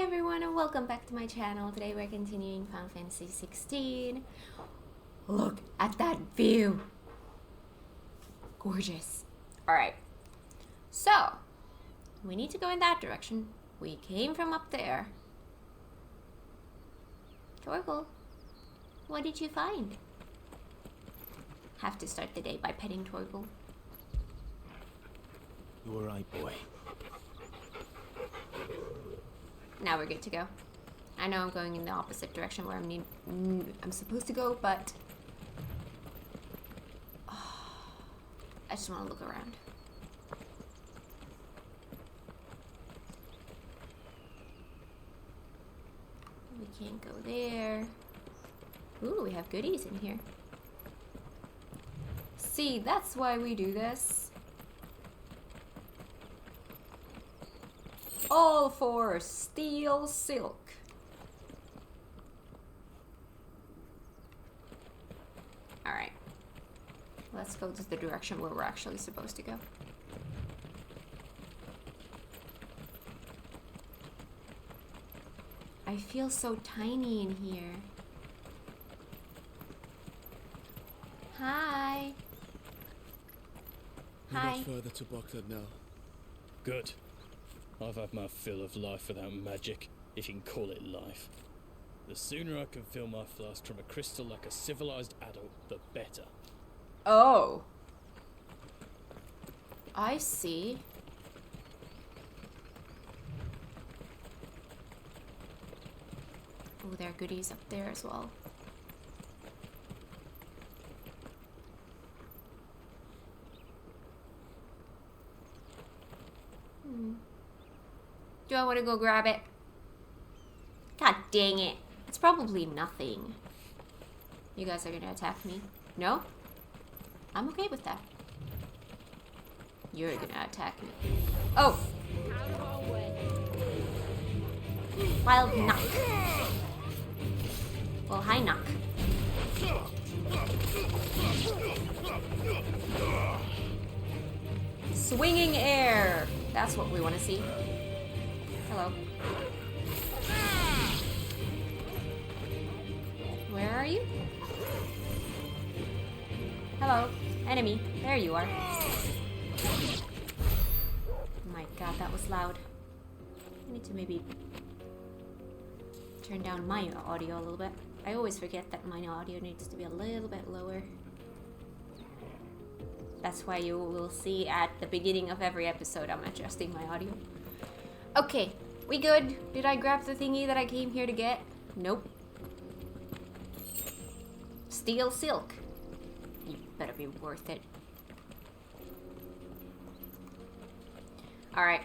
everyone and welcome back to my channel. Today we're continuing Final Fantasy XVI. Look at that view. Gorgeous. Alright. So, we need to go in that direction. We came from up there. Torgal, what did you find? Have to start the day by petting Torgal. You were right, boy. Now we're good to go. I know I'm going in the opposite direction where I'm supposed to go, but I just want to look around. We can't go there. Ooh, we have goodies in here. See, that's why we do this. All for steel silk. Alright. Let's go to the direction where we're actually supposed to go. I feel so tiny in here. Hi. Hi. Much further to Baghdad now. Good. I've had my fill of life without magic, if you can call it life. The sooner I can fill my flask from a crystal like a civilized adult, the better. Oh. I see. Oh, there are goodies up there as well. Do I want to go grab it? God dang it. It's probably nothing. You guys are gonna attack me? No? I'm okay with that. You're gonna attack me. Oh! Wild knock. Well, hi knock. Swinging air. That's what we want to see. Hello. Where are you? Hello, enemy. There you are. Oh my god, that was loud. I need to maybe turn down my audio a little bit. I always forget that my audio needs to be a little bit lower. That's why you will see at the beginning of every episode I'm adjusting my audio. Okay, we good? Did I grab the thingy that I came here to get? Nope. Steel silk. You better be worth it. Alright,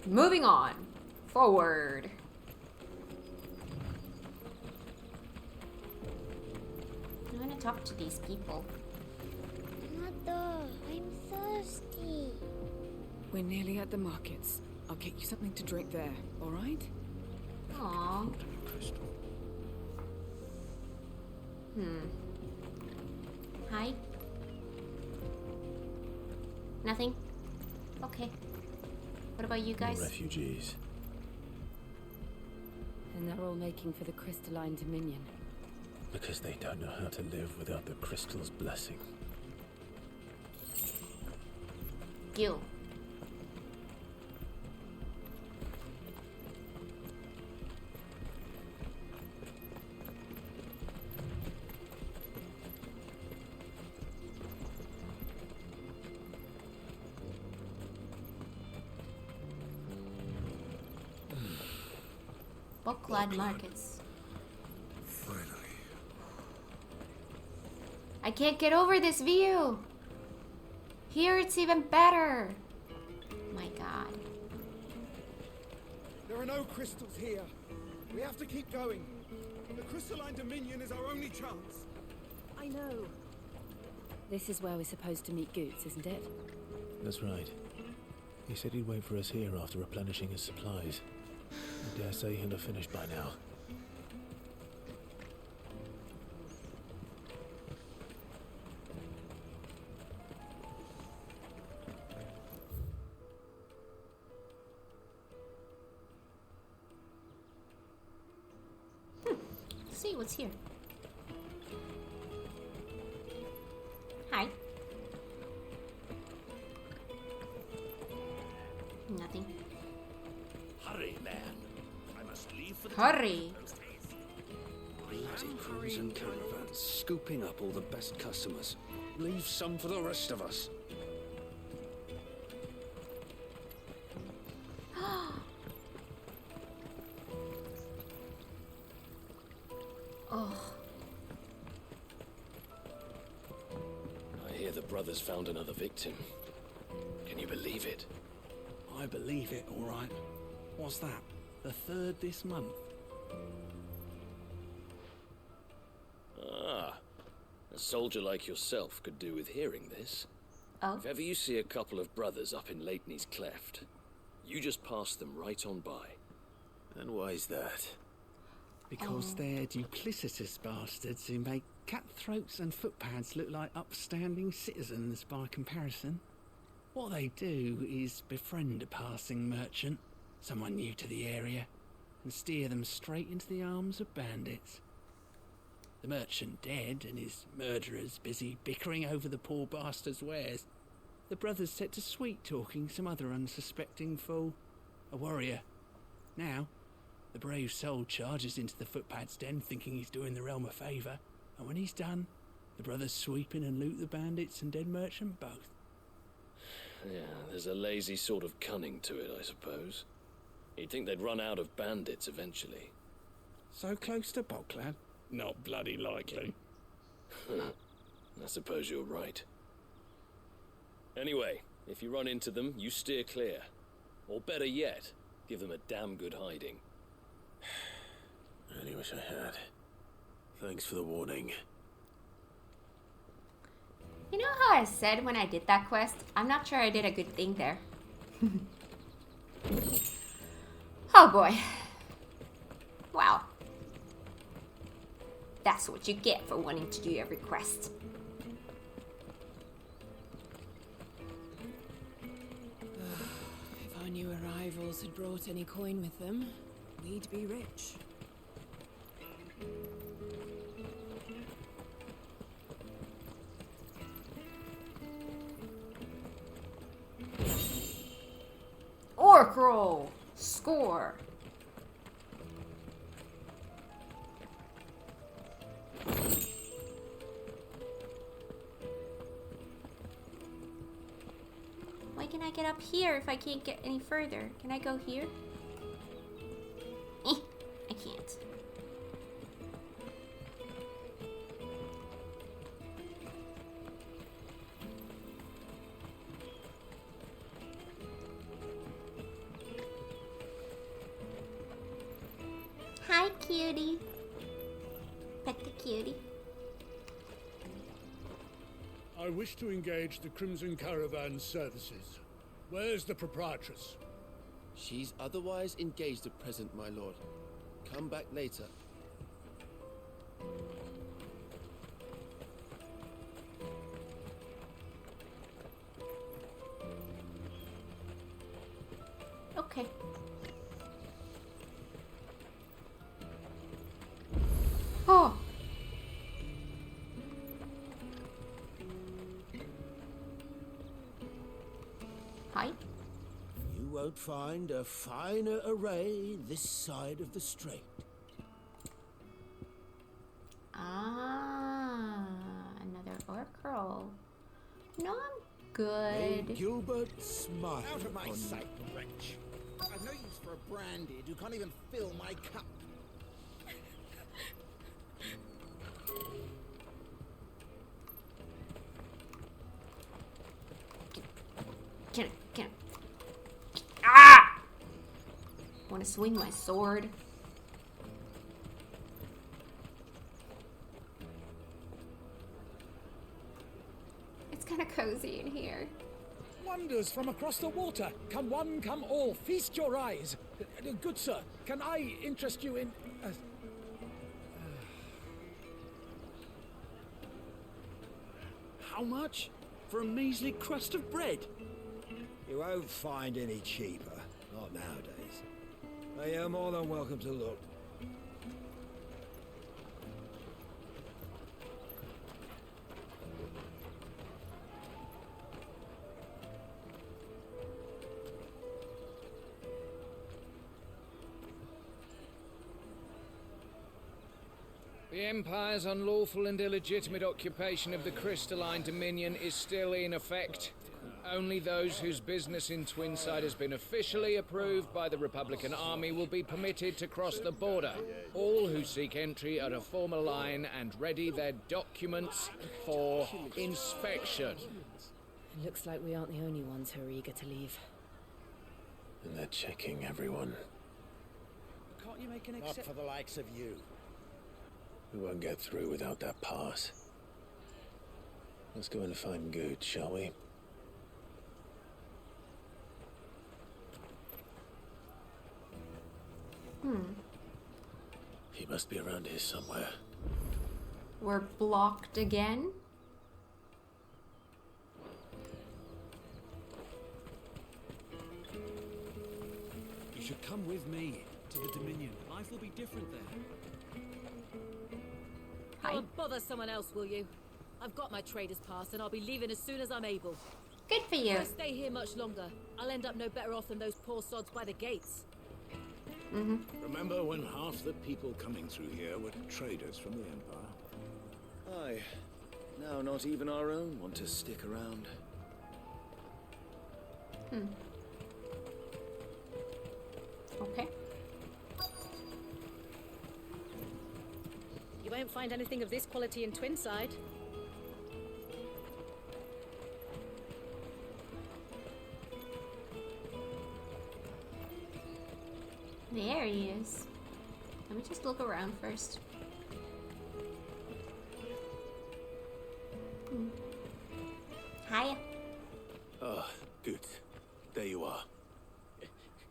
moving on. Forward. I'm gonna talk to these people. Mother, I'm thirsty. We're nearly at the markets. I'll get you something to drink there, all right? Aww. Hi? Nothing? Okay. What about you guys? Refugees. And they're all making for the crystalline dominion. Because they don't know how to live without the crystal's blessing. Gil. Bookland markets. Finally. I can't get over this view. Here it's even better. My god. There are no crystals here. We have to keep going. The crystalline dominion is our only chance. I know. This is where we're supposed to meet Goots, isn't it? That's right. He said he'd wait for us here after replenishing his supplies. I dare say he'll have finished by now. see what's here. Hi. Nothing. Hurry, man. I must leave for the Hurry. Bloody crimson caravan, scooping up all the best customers. Leave some for the rest of us. Oh. I hear the brothers found another victim. Can you believe it? I believe it, all right. What's that? The third this month? Ah, a soldier like yourself could do with hearing this. Oh. If ever you see a couple of brothers up in Leitney's Cleft, you just pass them right on by. And why's that? Because they're duplicitous bastards who make cutthroats and footpads look like upstanding citizens by comparison. What they do is befriend a passing merchant, someone new to the area, and steer them straight into the arms of bandits. The merchant dead and his murderers busy bickering over the poor bastard's wares. The brothers set to sweet-talking some other unsuspecting fool, a warrior. Now, the brave soul charges into the footpad's den thinking he's doing the realm a favour, and when he's done, the brothers sweep in and loot the bandits and dead merchant both. Yeah, there's a lazy sort of cunning to it, I suppose. You'd think they'd run out of bandits eventually. So close to Boklad? Not bloody likely. I suppose you're right. Anyway, if you run into them, you steer clear. Or better yet, give them a damn good hiding. Really wish I had. Thanks for the warning. You know how I said when I did that quest? I'm not sure I did a good thing there. Oh boy. Wow. That's what you get for wanting to do every quest. If our new arrivals had brought any coin with them, we'd be rich. Orc roll! Score! Why can I get up here if I can't get any further? Can I go here? I can't. Hi, cutie. Pet the cutie. I wish to engage the Crimson Caravan services. Where's the proprietress? She's otherwise engaged at present, my lord. Come back later. Okay. Oh. Hi. You won't find a finer array this side of the strait. Ah, another orc roll. No, I'm good. May Gilbert smile Out of my upon you. sight, wretch. I've no use for a branded who can't even fill my cup. Can Ah! Want to swing my sword? It's kind of cozy in here. Wonders from across the water. Come one, come all. Feast your eyes. Good sir, can I interest you in... How much? For a measly crust of bread? You won't find any cheaper. Not nowadays. But you're more than welcome to look. The Empire's unlawful and illegitimate occupation of the crystalline dominion is still in effect. Only those whose business in Twinside has been officially approved by the Republican Army will be permitted to cross the border. All who seek entry are to form a line and ready their documents for inspection. Looks like we aren't the only ones who are eager to leave. And they're checking everyone. Can't you make an Not for the likes of you. We won't get through without that pass. Let's go and find Good, shall we? He must be around here somewhere. We're blocked again? You should come with me to the Dominion. Life will be different there. Hi. Oh, bother someone else, will you? I've got my trader's pass and I'll be leaving as soon as I'm able. Good for you. If I stay here much longer, I'll end up no better off than those poor sods by the gates. Remember when half the people coming through here were traders from the Empire? Aye. Now not even our own want to stick around. Okay. You won't find anything of this quality in Twinside. There he is. Let me just look around first. Hiya. Oh, Good. There you are.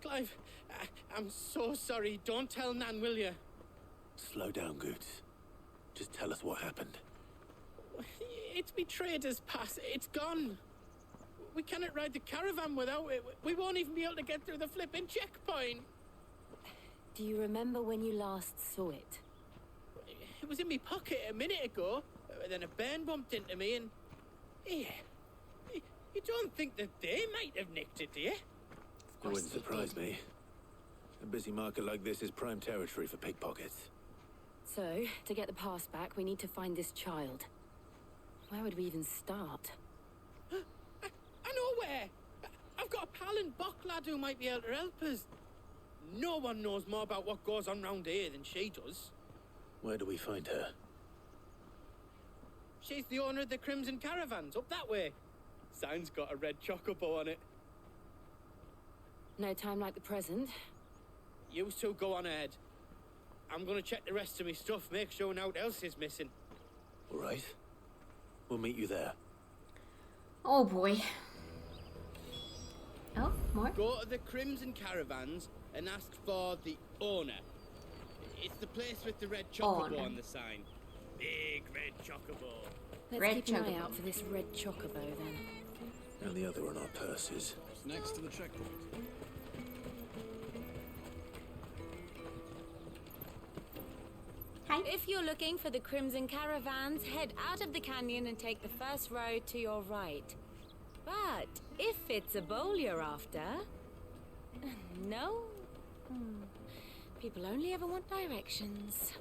Clive, I'm so sorry. Don't tell Nan, will you? Slow down, Good. Just tell us what happened. It's me trader's pass. It's gone. We cannot ride the caravan without it. We won't even be able to get through the flipping checkpoint. Do you remember when you last saw it? It was in my pocket a minute ago. Then a bairn bumped into me and... Yeah. You don't think that they might have nicked it, do you? It wouldn't surprise me. A busy market like this is prime territory for pickpockets. So, to get the pass back, we need to find this child. Where would we even start? I know where. I've got a pal in Bocklad who might be able to help us. No one knows more about what goes on round here than she does. Where do we find her? She's the owner of the Crimson Caravans, up that way. Sign's got a red chocobo on it. No time like the present. You two go on ahead. I'm gonna check the rest of my stuff, make sure naught else is missing. All right. We'll meet you there. Oh boy. Oh, more? Go to the Crimson Caravans and ask for the owner. It's the place with the red chocobo on the sign. Big red chocobo. Let's keep an eye out for this red chocobo then. And the other on our purses. It's next to the checkpoint. Hi. If you're looking for the Crimson Caravans, head out of the canyon and take the first road to your right. But if it's a bowl you're after... No? People only ever want directions.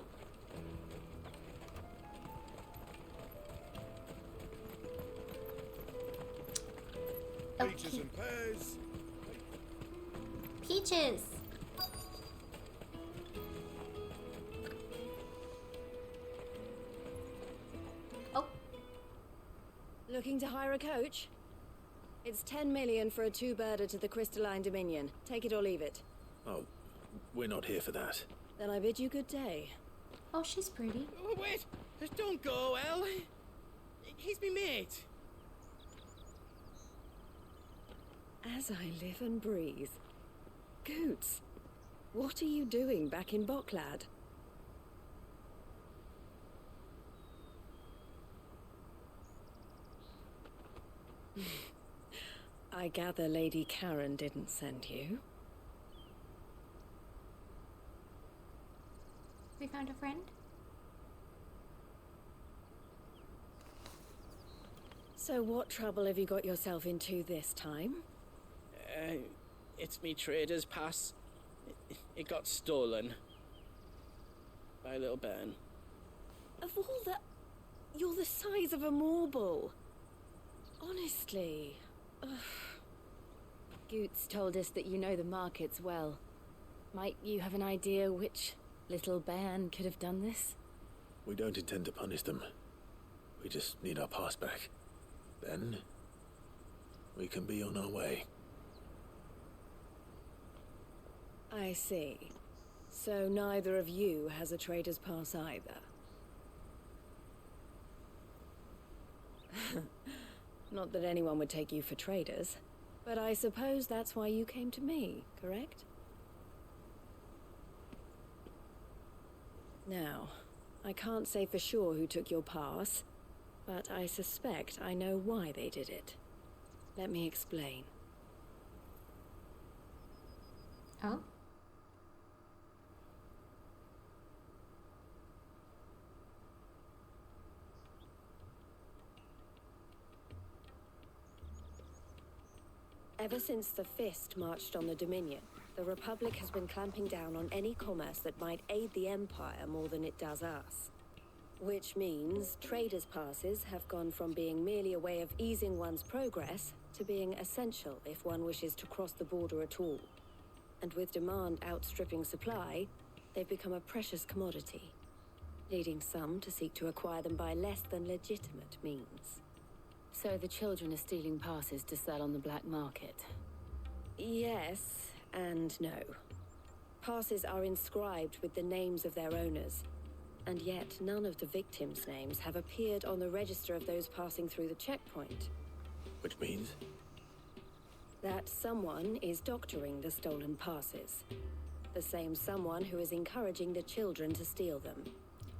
Peaches and pears. Peaches. Oh. Looking to hire a coach? It's 10 million for a two-birder to the Crystalline Dominion. Take it or leave it. Oh, we're not here for that. Then I bid you good day. Oh, she's pretty. Oh, wait, don't go, El. He's me mate. As I live and breathe. Goots, what are you doing back in Bocklad? I gather Lady Karen didn't send you. We found a friend. So what trouble have you got yourself into this time? It's me trader's pass. It got stolen by a little bairn. Of all the... You're the size of a marble. Honestly. Ugh. Goots told us that you know the markets well. Might you have an idea which little bairn could have done this? We don't intend to punish them. We just need our pass back. Then, we can be on our way. I see. So neither of you has a trader's pass either. Not that anyone would take you for traders, but I suppose that's why you came to me, correct? Now, I can't say for sure who took your pass, but I suspect I know why they did it. Let me explain. Oh? Ever since the Fist marched on the Dominion, the Republic has been clamping down on any commerce that might aid the Empire more than it does us. Which means traders' passes have gone from being merely a way of easing one's progress to being essential if one wishes to cross the border at all. And with demand outstripping supply, they've become a precious commodity, leading some to seek to acquire them by less than legitimate means. So the children are stealing passes to sell on the black market? Yes and no. Passes are inscribed with the names of their owners, and yet none of the victims' names have appeared on the register of those passing through the checkpoint. Which means? That someone is doctoring the stolen passes. The same someone who is encouraging the children to steal them.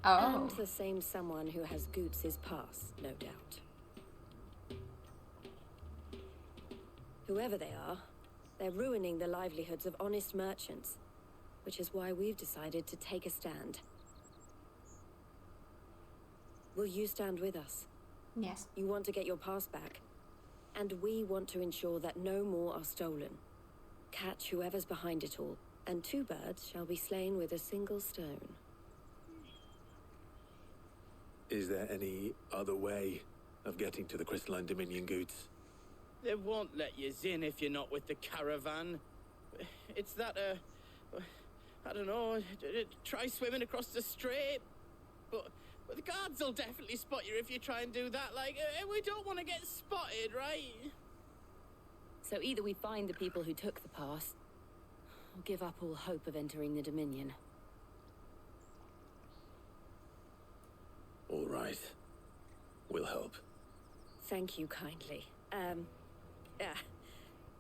Oh. And the same someone who has Goots' pass, no doubt. Whoever they are, they're ruining the livelihoods of honest merchants, which is why we've decided to take a stand. Will you stand with us? Yes. You want to get your pass back, and we want to ensure that no more are stolen. Catch whoever's behind it all, and two birds shall be slain with a single stone. Is there any other way of getting to the Crystalline Dominion, Goots? They won't let you in if you're not with the caravan. It's that, I don't know, try swimming across the strait. But the guards will definitely spot you if you try and do that. Like, we don't want to get spotted, right? So either we find the people who took the pass, or give up all hope of entering the Dominion. All right. We'll help. Thank you kindly.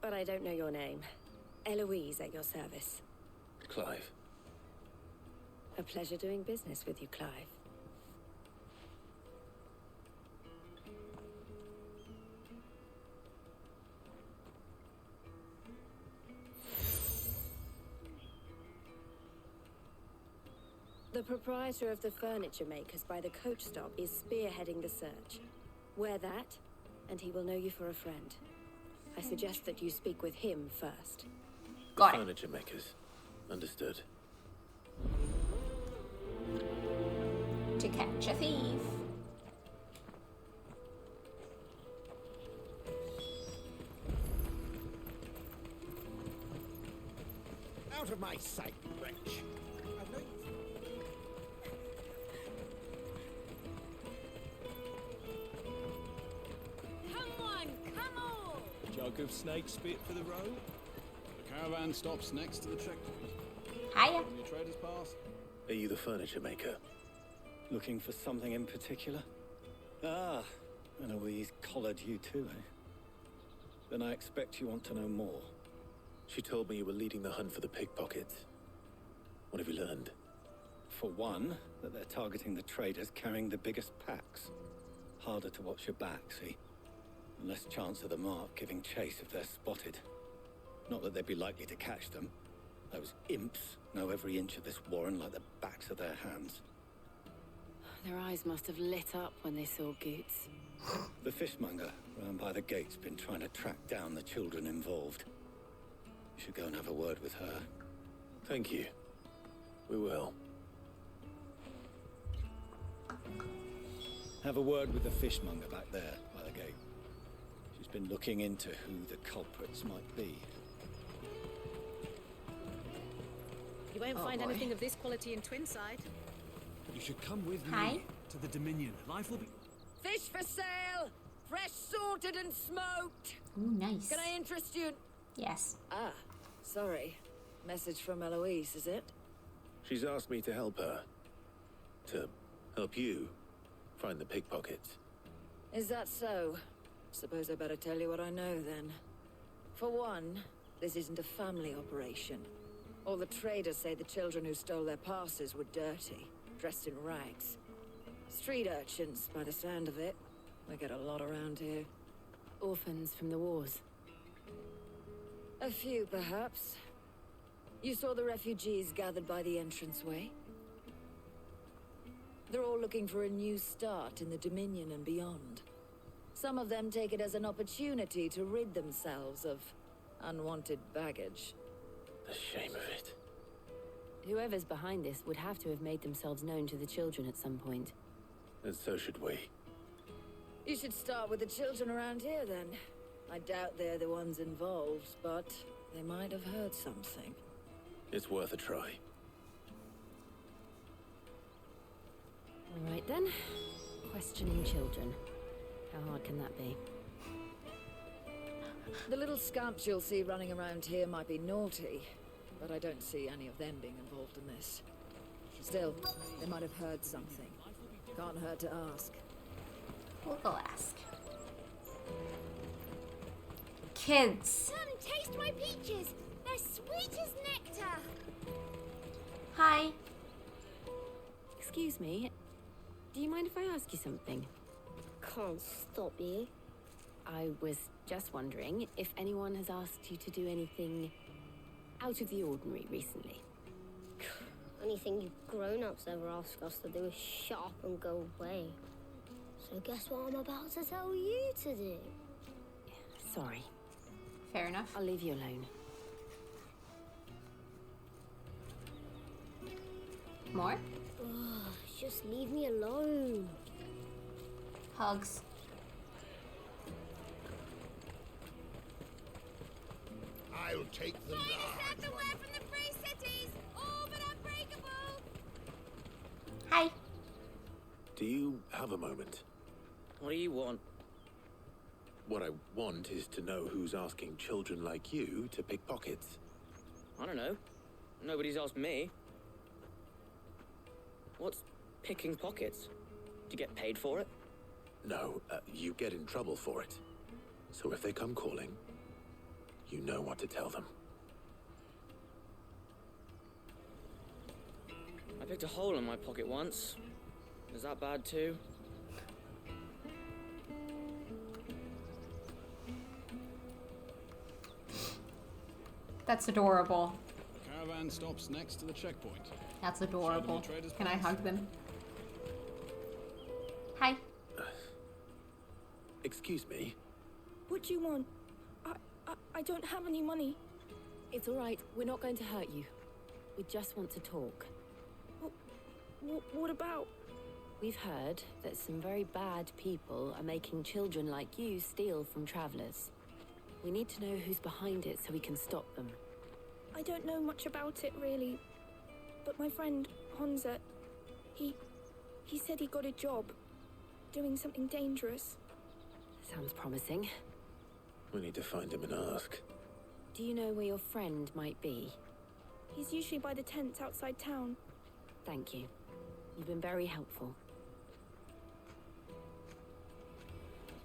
But I don't know your name. Eloise at your service. Clive. A pleasure doing business with you, Clive. The proprietor of the furniture makers by the coach stop is spearheading the search. Wear that, and he will know you for a friend. I suggest that you speak with him first. Got it. Furniture makers. Understood. To catch a thief. Out of my sight, wretch. I know you. Jug of snake spit for the road. The caravan stops next to the checkpoint. Hiya. On your trader's pass. Are you the furniture maker? Looking for something in particular? Ah, Eloise collared you too, eh? Then I expect you want to know more. She told me you were leading the hunt for the pickpockets. What have you learned? For one, that they're targeting the traders carrying the biggest packs. Harder to watch your back, see? Less chance of the mark giving chase if they're spotted. Not that they'd be likely to catch them. Those imps know every inch of this warren like the backs of their hands. Their eyes must have lit up when they saw Goots. The fishmonger round by the gate's been trying to track down the children involved. You should go and have a word with her. Thank you. We will. Have a word with the fishmonger back there by the gate. She's been looking into who the culprits might be. You won't find anything of this quality in Twinside. You should come with Hi. me to the Dominion. Life will be... Fish for sale! Fresh salted and smoked! Ooh, nice. Can I interest you? Yes. Ah, sorry. Message from Eloise, is it? She's asked me to help her. To help you find the pickpockets. Is that so? Suppose I better tell you what I know then. For one, this isn't a family operation. All the traders say the children who stole their passes were dirty, dressed in rags. Street urchins, by the sound of it. We get a lot around here. Orphans from the wars. A few, perhaps. You saw the refugees gathered by the entranceway? They're all looking for a new start in the Dominion and beyond. Some of them take it as an opportunity to rid themselves of unwanted baggage. The shame of it. Whoever's behind this would have to have made themselves known to the children at some point. And so should we. You should start with the children around here, then. I doubt they're the ones involved, but they might have heard something. It's worth a try. All right then. Questioning children. How hard can that be? The little scamps you'll see running around here might be naughty, but I don't see any of them being involved in this. Still, they might have heard something. Can't hurt to ask. We'll go ask. Kids. Come, taste my peaches. They're sweet as nectar. Hi. Excuse me. Do you mind if I ask you something? Can't stop you. I was just wondering if anyone has asked you to do anything out of the ordinary recently. Anything you grown-ups ever ask us to do is shut up and go away. So guess what I'm about to tell you to do? Sorry. Fair enough. I'll leave you alone. More? Ugh, just leave me alone. Hugs. I'll take the large everywhere from the free cities, all but unbreakable. Hi. Do you have a moment? What do you want? What I want is to know who's asking children like you to pick pockets. I don't know. Nobody's asked me. What's picking pockets? Do you get paid for it? No, you get in trouble for it. So if they come calling, you know what to tell them. I picked a hole in my pocket once. Is that bad too? That's adorable. The caravan stops next to the checkpoint. That's adorable. Can I hug them? Hi. Excuse me? What do you want? I don't have any money. It's all right. We're not going to hurt you. We just want to talk. What about? We've heard that some very bad people are making children like you steal from travelers. We need to know who's behind it so we can stop them. I don't know much about it, really. But my friend, Honza, he said he got a job doing something dangerous. Sounds promising. We need to find him and ask. Do you know where your friend might be? He's usually by the tents outside town. Thank you. You've been very helpful.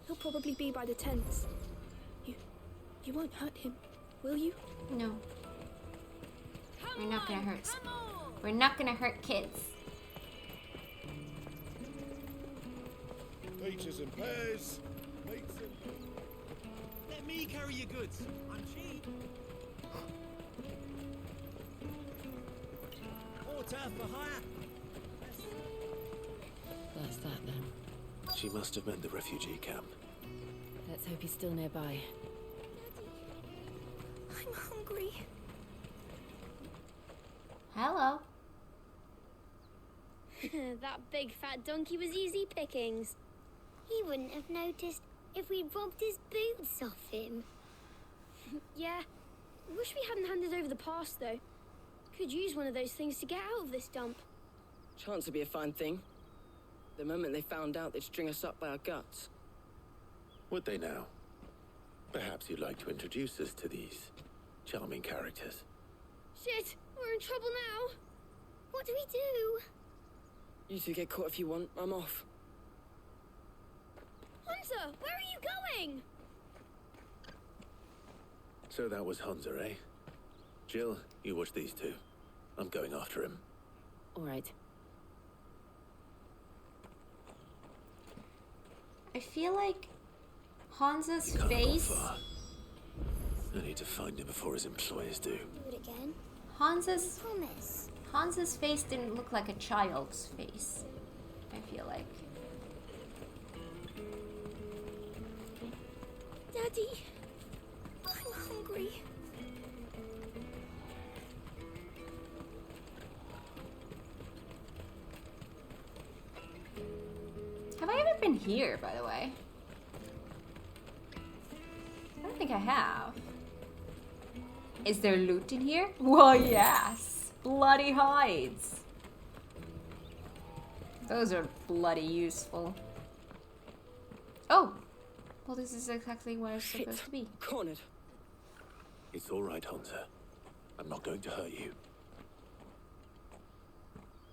He'll probably be by the tents. You won't hurt him, will you? No. We're not gonna hurt. We're not gonna hurt kids. Peaches and pears. Meats and... Let me carry your goods. I'm cheap. Water for hire. That's that then. She must have meant the refugee camp. Let's hope he's still nearby. I'm hungry. Hello. That big fat donkey was easy pickings. He wouldn't have noticed if we'd robbed his boots off him. Yeah. Wish we hadn't handed over the pass, though. Could use one of those things to get out of this dump. Chance would be a fine thing. The moment they found out, they'd string us up by our guts. Would they now? Perhaps you'd like to introduce us to these charming characters. Shit, we're in trouble now. What do we do? You two get caught if you want. I'm off. Hunter, where are you going? So that was Hunter, eh? Jill, you watch these two. I'm going after him. All right. I feel like Hansa's Can't go face. far. I need to find him before his employers do. Do it again. Hansa's face didn't look like a child's face. I feel like. Daddy, I'm hungry. Have I ever been here, by the way? I don't think I have. Is there loot in here? Well, yes. Bloody hides. Those are bloody useful. Oh. Well, this is exactly where it's supposed to be. Cornered. It's all right, Hunter. I'm not going to hurt you.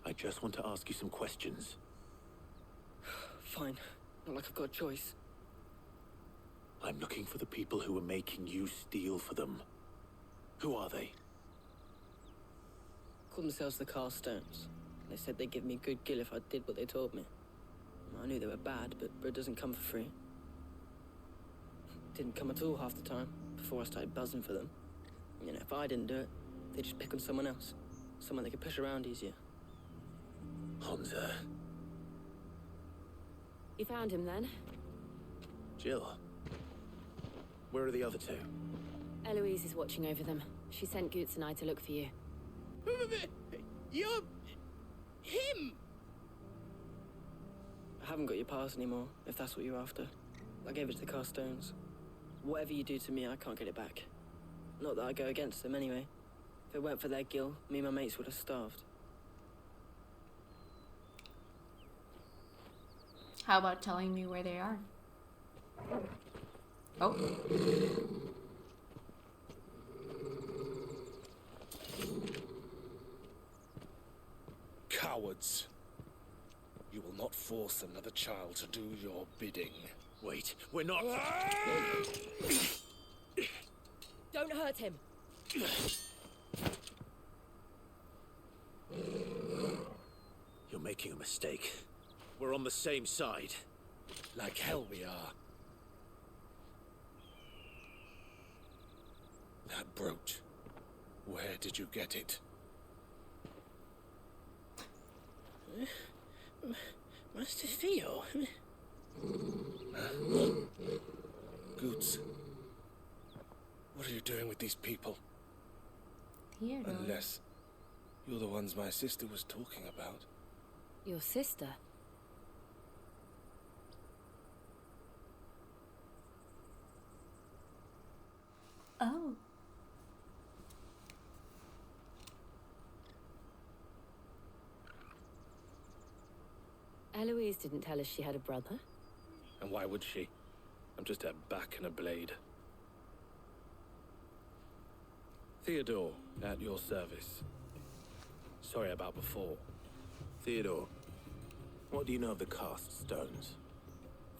I just want to ask you some questions. Fine. Not like I've got a choice. I'm looking for the people who were making you steal for them. Who are they? Called themselves the Carstones. They said they'd give me a good gill if I did what they told me. I knew they were bad, but bread doesn't come for free. Didn't come at all half the time, before I started buzzing for them. You know, if I didn't do it, they'd just pick on someone else. Someone they could push around easier. Hunter. You found him then? Jill. Where are the other two? Eloise is watching over them. She sent Goots and I to look for you. You're... him! I haven't got your pass anymore, if that's what you're after. I gave it to the Carstones. Whatever you do to me, I can't get it back. Not that I go against them anyway. If it weren't for their gill, me and my mates would have starved. How about telling me where they are? Oh. Cowards. You will not force another child to do your bidding. Wait, we're not... Don't hurt him. You're making a mistake. We're on the same side. Like hell we are. That brooch. Where did you get it? Master Theo? Goots. What are you doing with these people? Theodore. Unless you're the ones my sister was talking about. Your sister? Oh. Eloise didn't tell us she had a brother. And why would she? I'm just her back and a blade. Theodore, at your service. Sorry about before. Theodore, what do you know of the Cast Stones?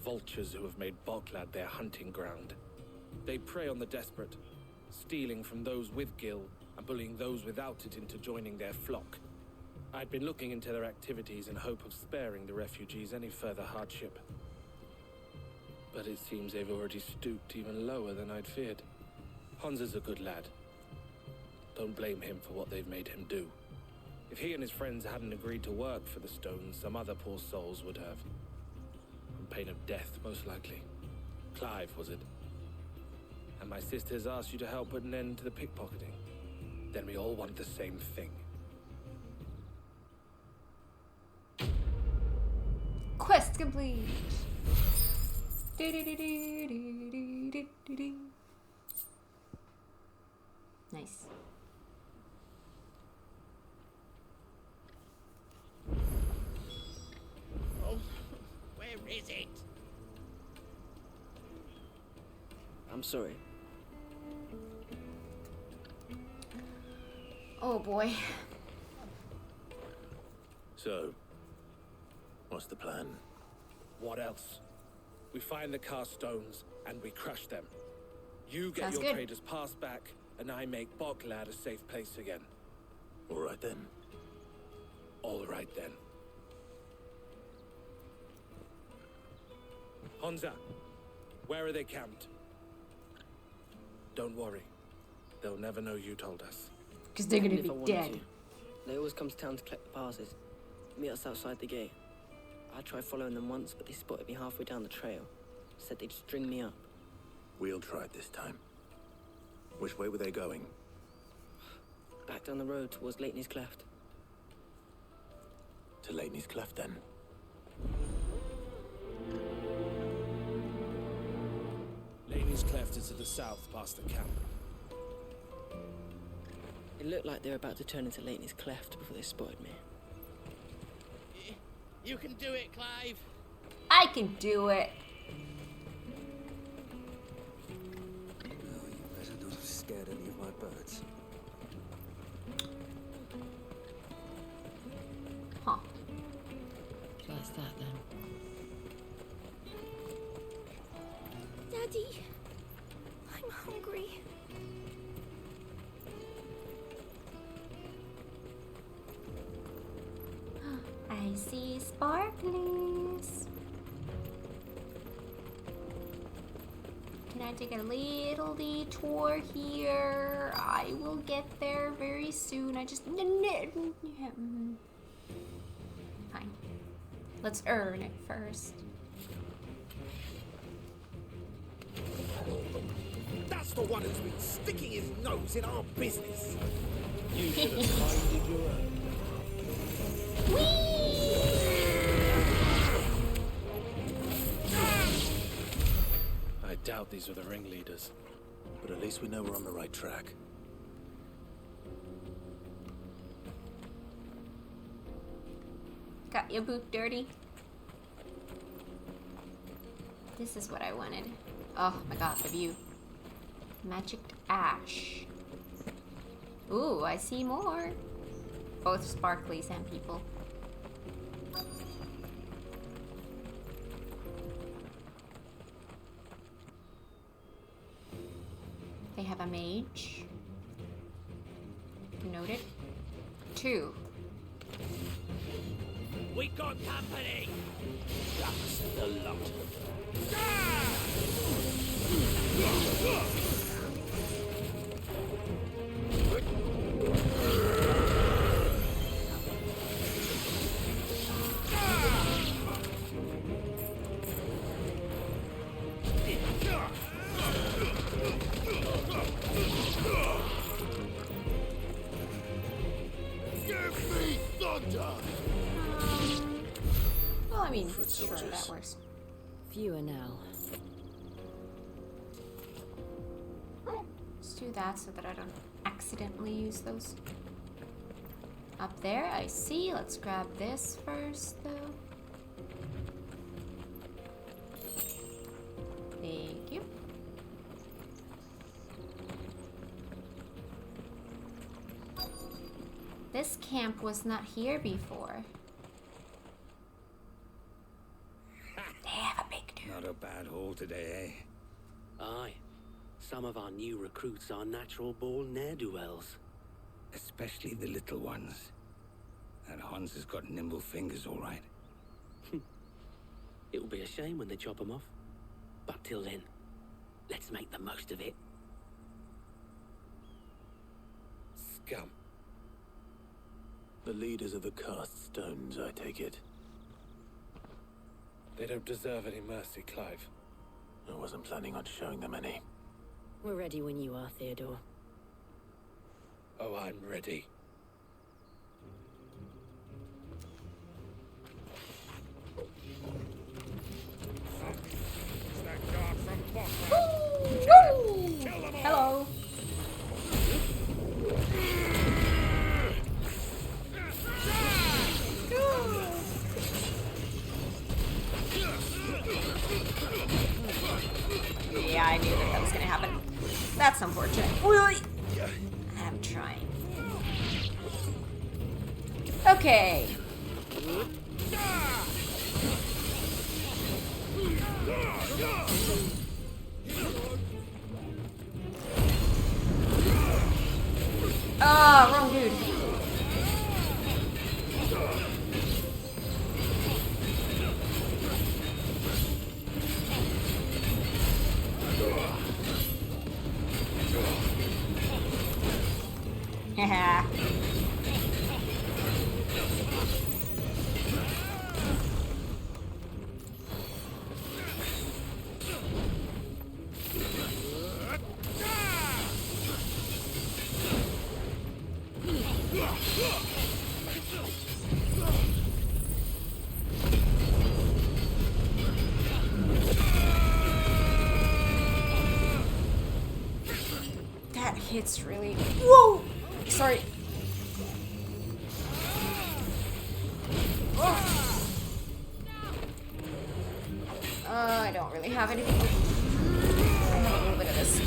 Vultures who have made Boklad their hunting ground. They prey on the desperate, stealing from those with gil and bullying those without it into joining their flock. I'd been looking into their activities in hope of sparing the refugees any further hardship. But it seems they've already stooped even lower than I'd feared. Hansa's a good lad. Don't blame him for what they've made him do. If he and his friends hadn't agreed to work for the Stones, some other poor souls would have. On pain of death, most likely. Clive, was it? And my sisters asked you to help put an end to the pickpocketing. Then we all want the same thing. Quest complete. Nice. Oh, where is it? I'm sorry. Oh boy. So, what's the plan? What else? We find the cast stones and we crush them. You get Sounds your good. traders' pass back, and I make Boklad a safe place again. All right then. All right then. Honza, where are they camped? Don't worry. They'll never know you told us. Because they're gonna Even be if I wanted dead. to. They always come to town to collect the passes. Meet us outside the gate. I tried following them once, but they spotted me halfway down the trail. Said they'd string me up. We'll try it this time. Which way were they going? Back down the road towards Leitney's Cleft. To Leitney's Cleft then. Laney's Cleft is to the south, past the camp. It looked like they were about to turn into Leitney's Cleft before they spotted me. You can do it, Clive. I can do it. Oh, you better not have scared any of my birds. Huh. That's that then. Daddy, I'm hungry. I see sparklies. Can I take a little detour here? I will get there very soon. I just... Fine. Let's earn it first. That's the one who's been sticking his nose in our business. You should have minded your own. I doubt these were the ringleaders. But at least we know we're on the right track. Got your boot dirty? This is what I wanted. Oh my god, the view. Magic ash. Ooh, I see more. Both sparklies and people. They have a mage. Noted. 2. We got company. That's the lot. Give me thunder. Well, I mean, Foot sure, soldiers. that works. Fewer now. Let's do that so that I don't accidentally use those. Up there, I see. Let's grab this first, though. Thank you. This camp was not here before. They have a big dude. Not a bad haul today, eh? Aye. Some of our new recruits are natural-born ne'er-do-wells. Especially the little ones. That Hans has got nimble fingers, all right. It will be a shame when they chop them off. But till then, let's make the most of it. Scum. The leaders of the cast stones, I take it. They don't deserve any mercy, Clive. I wasn't planning on showing them any. We're ready when you are, Theodore. Oh, I'm ready. Stack That's unfortunate. I'm trying. Okay. Ah, wrong dude. Haha. That hits really. Whoa! Sorry. I don't really have anything. I have a little bit of this.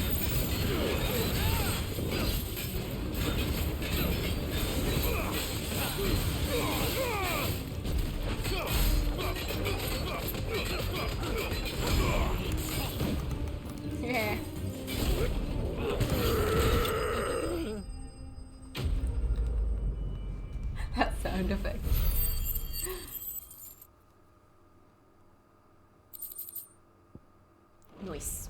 Yeah. That sound effect. Nice.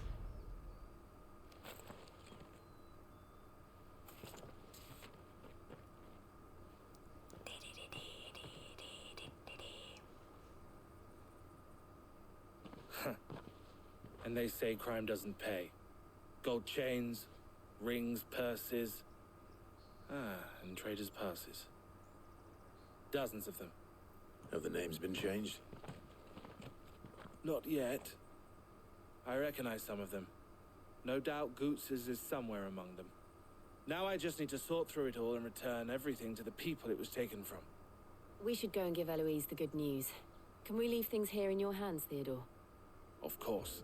And they say crime doesn't pay. Gold chains, rings, purses. And traders' passes. Dozens of them. Have the names been changed? Not yet. I recognize some of them. No doubt Goots's is somewhere among them. Now I just need to sort through it all and return everything to the people it was taken from. We should go and give Eloise the good news. Can we leave things here in your hands, Theodore? Of course.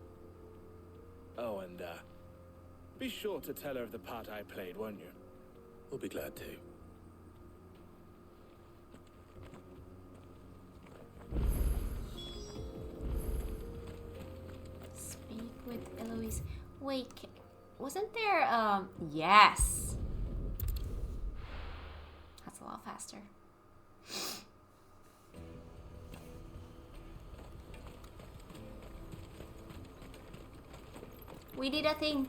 Oh, and, be sure to tell her of the part I played, won't you? We'll be glad to. Speak with Eloise. Wait, wasn't there, yes. That's a lot faster. We did a thing.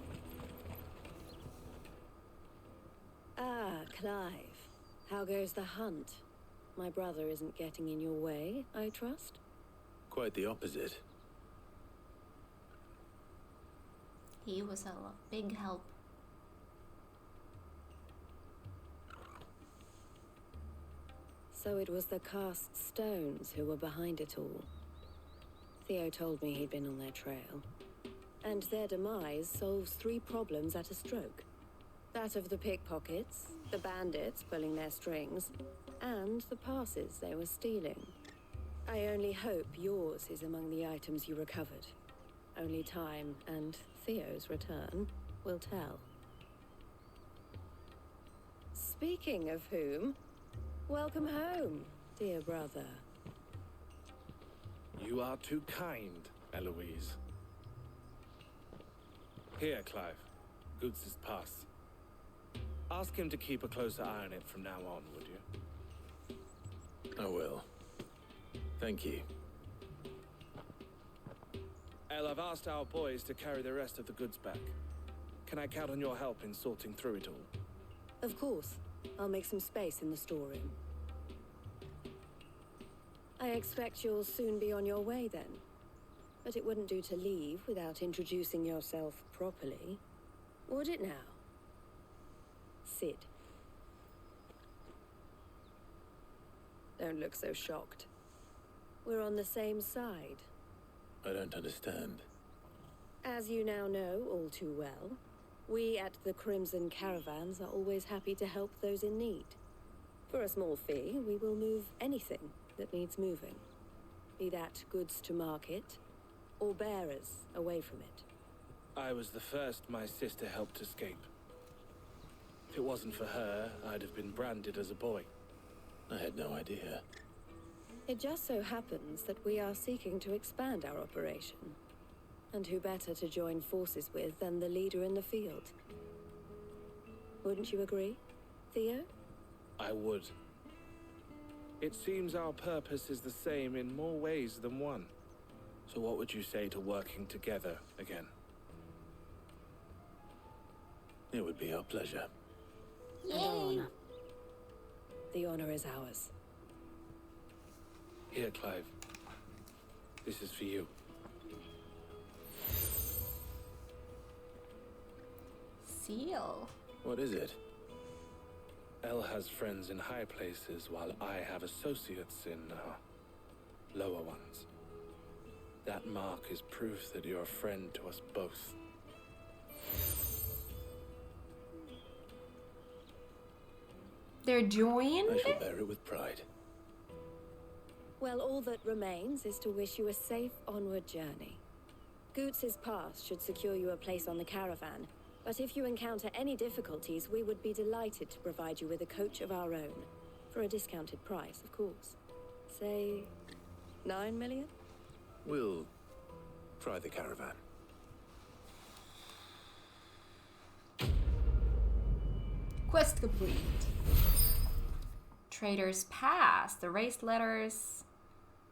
Ah, Clive. How goes the hunt? My brother isn't getting in your way, I trust? Quite the opposite. He was a big help. So it was the cast stones who were behind it all. Theo told me he'd been on their trail. And their demise solves 3 problems at a stroke. That of the pickpockets, the bandits pulling their strings, and the passes they were stealing. I only hope yours is among the items you recovered. Only time and Theo's return will tell. Speaking of whom, welcome home, dear brother. You are too kind, Eloise. Here, Clive. Goots's pass. Ask him to keep a closer eye on it from now on, would you? I will. Thank you. El, I've asked our boys to carry the rest of the goods back. Can I count on your help in sorting through it all? Of course. I'll make some space in the storeroom. I expect you'll soon be on your way then. But it wouldn't do to leave without introducing yourself properly. Would it now? Sid. Don't look so shocked. We're on the same side. I don't understand. As you now know all too well, we at the Crimson Caravans are always happy to help those in need. For a small fee, we will move anything that needs moving. Be that goods to market, or bearers away from it. I was the first my sister helped escape. If it wasn't for her, I'd have been branded as a boy. I had no idea. It just so happens that we are seeking to expand our operation. And who better to join forces with than the leader in the field? Wouldn't you agree, Theo? I would. It seems our purpose is the same in more ways than one. So what would you say to working together again? It would be our pleasure. And our honor. The honor is ours. Here, Clive. This is for you. Seal. What is it? Elle has friends in high places, while I have associates in lower ones. That mark is proof that you're a friend to us both. They're joined? I shall bear it with pride. Well, all that remains is to wish you a safe onward journey. Goots's pass should secure you a place on the caravan, but if you encounter any difficulties, we would be delighted to provide you with a coach of our own. For a discounted price, of course. Say, 9 million? We'll try the caravan. Quest complete. Trader's Pass. The raised letters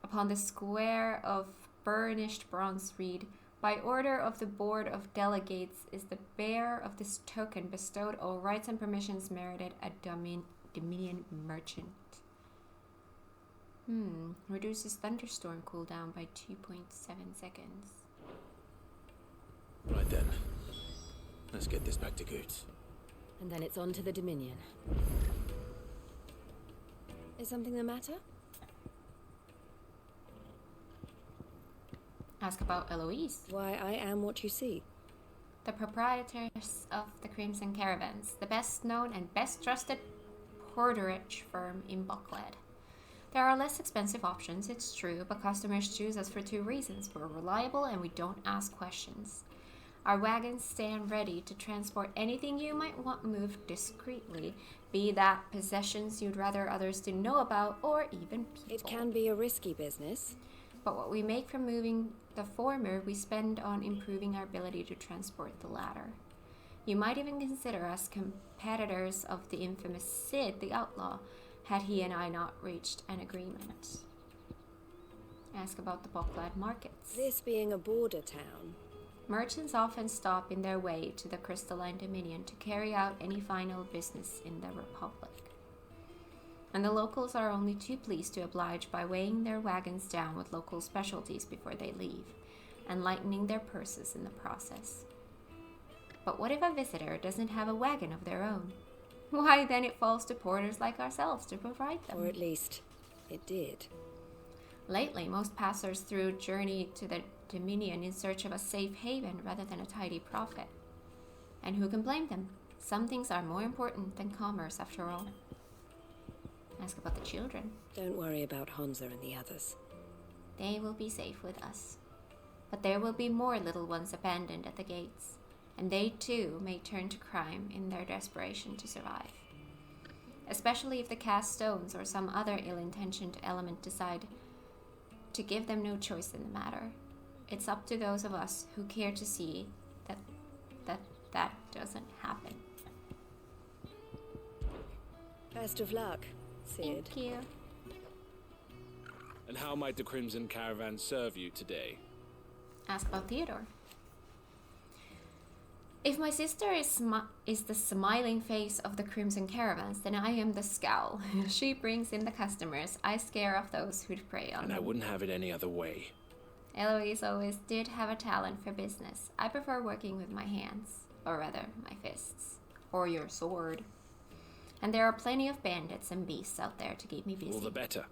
upon the square of burnished bronze read, by order of the Board of Delegates is the bearer of this token bestowed all rights and permissions merited a Dominion merchant. Reduces thunderstorm cooldown by 2.7 seconds. Right then. Let's get this back to Goots. And then it's on to the Dominion. Is something the matter? Ask about Eloise. Why, I am what you see. The proprietors of the Crimson Caravans, the best known and best trusted porterage firm in Buckland. There are less expensive options, it's true, but customers choose us for 2 reasons. We're reliable and we don't ask questions. Our wagons stand ready to transport anything you might want moved discreetly, be that possessions you'd rather others didn't know about, or even people. It can be a risky business. But what we make from moving the former, we spend on improving our ability to transport the latter. You might even consider us competitors of the infamous Sid the Outlaw, had he and I not reached an agreement. Ask about the Buckland markets. This being a border town, merchants often stop in their way to the Crystalline Dominion to carry out any final business in the Republic. And the locals are only too pleased to oblige by weighing their wagons down with local specialties before they leave, and lightening their purses in the process. But what if a visitor doesn't have a wagon of their own? Why, then it falls to porters like ourselves to provide them. or at least it did. Lately, most passers-through journey to the Dominion in search of a safe haven rather than a tidy profit. And who can blame them? Some things are more important than commerce, after all. Ask about the children. Don't worry about Hansa and the others. They will be safe with us. But there will be more little ones abandoned at the gates, and they too may turn to crime in their desperation to survive. Especially if the cast stones or some other ill-intentioned element decide to give them no choice in the matter. It's up to those of us who care to see that doesn't happen. Best of luck, Sid. Thank you. And how might the Crimson Caravan serve you today? Ask about Theodore. If my sister is the smiling face of the Crimson Caravans, then I am the scowl. She brings in the customers. I scare off those who'd prey on And them. I wouldn't have it any other way. Eloise always did have a talent for business. I prefer working with my hands, or rather, my fists, or your sword. And there are plenty of bandits and beasts out there to keep me busy. All the better.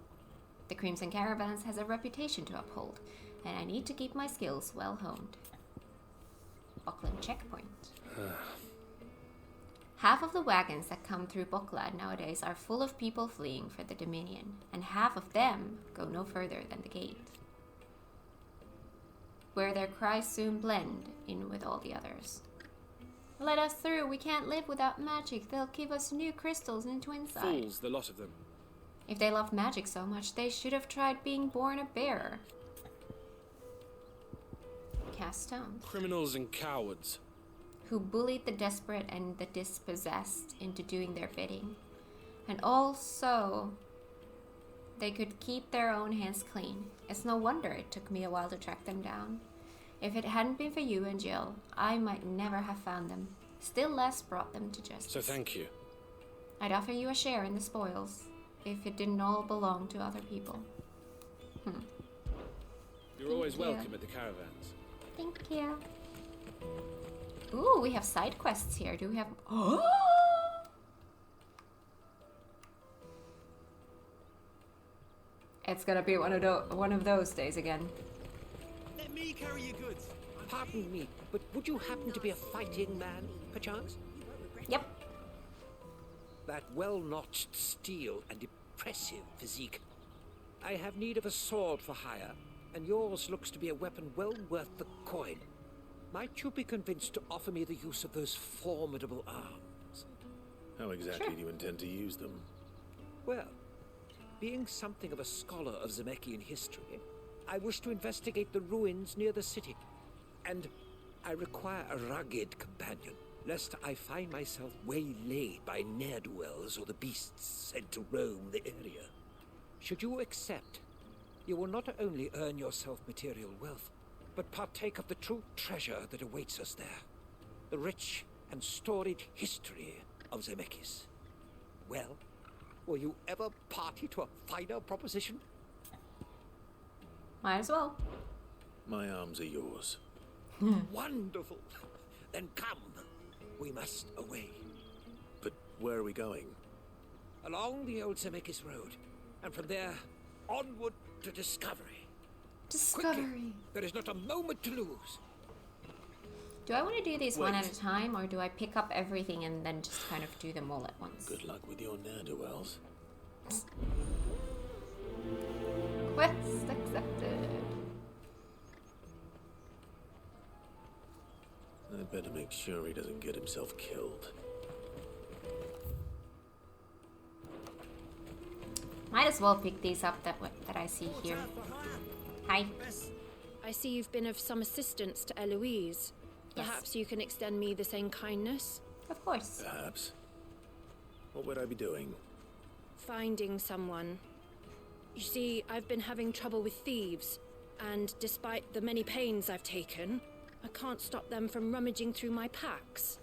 The Crimson Caravans has a reputation to uphold, and I need to keep my skills well honed. Buckland checkpoint. Half of the wagons that come through Buckland nowadays are full of people fleeing for the Dominion, and half of them go no further than the gate. where their cries soon blend in with all the others. Let us through. We can't live without magic. They'll give us new crystals in Twinside. Fools, the lot of them. If they love magic so much, they should have tried being born a bearer. Cast stones. Criminals and cowards. Who bullied the desperate and the dispossessed into doing their bidding. And also, they could keep their own hands clean. It's no wonder it took me a while to track them down. If it hadn't been for you and Jill, I might never have found them. Still less brought them to justice. So thank you. I'd offer you a share in the spoils, if it didn't all belong to other people. You're always welcome at the caravans. Thank you. Ooh, we have side quests here. Do we have... Oh! It's gonna be one of those days again. Let me carry your goods. Pardon me, but would you happen to be a fighting man, perchance? Yep. That well-notched steel and impressive physique. I have need of a sword for hire, and yours looks to be a weapon well worth the coin. Might you be convinced to offer me the use of those formidable arms? How exactly do you intend to use them? Well, being something of a scholar of Zemeckis history, I wish to investigate the ruins near the city. And I require a rugged companion, lest I find myself waylaid by ne'er-do-wells or the beasts sent to roam the area. Should you accept, you will not only earn yourself material wealth, but partake of the true treasure that awaits us there. The rich and storied history of Zemeckis. Well, will you ever party to a finer proposition? Might as well. My arms are yours. Wonderful. Then come. We must away. But where are we going? Along the old Zemeckis Road. And from there, onward to Discovery. Discovery. Quickly. There is not a moment to lose. Do I want to do these one at a time, or do I pick up everything and then just kind of do them all at once? Good luck with your ne'er-do-wells. Quest accepted. I'd better make sure he doesn't get himself killed. Might as well pick these up that I see here. Hi. I see you've been of some assistance to Eloise. Perhaps you can extend me the same kindness? Of course. Perhaps. What would I be doing? Finding someone. You see, I've been having trouble with thieves, and despite the many pains I've taken, I can't stop them from rummaging through my packs.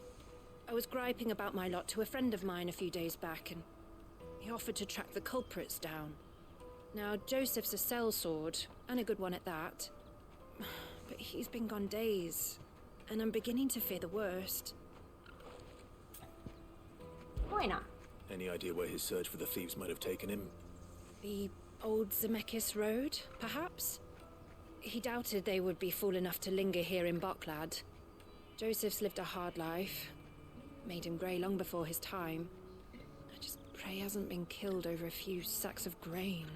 I was griping about my lot to a friend of mine a few days back, and he offered to track the culprits down. Now, Joseph's a sellsword, and a good one at that. But he's been gone days, and I'm beginning to fear the worst. Why not? Any idea where his search for the thieves might have taken him? The old Zemeckis Road, perhaps? He doubted they would be fool enough to linger here in Boklad. Joseph's lived a hard life. Made him grey long before his time. I just pray he hasn't been killed over a few sacks of grain.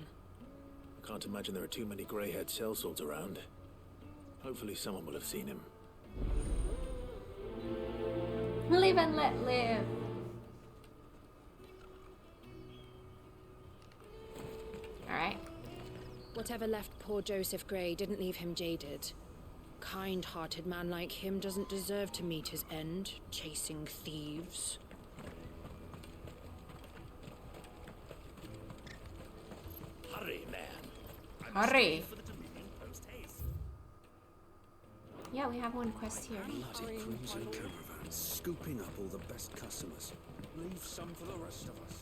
Can't imagine there are too many grey-haired sellswords around. Hopefully someone will have seen him. Live and let live. Alright. Whatever left poor Joseph Grey didn't leave him jaded. Kind-hearted man like him doesn't deserve to meet his end, chasing thieves. Hurry, man. Hurry. Yeah, we have one quest here. Bloody cruising caravans, scooping up all the best customers. Leave some for the rest of us.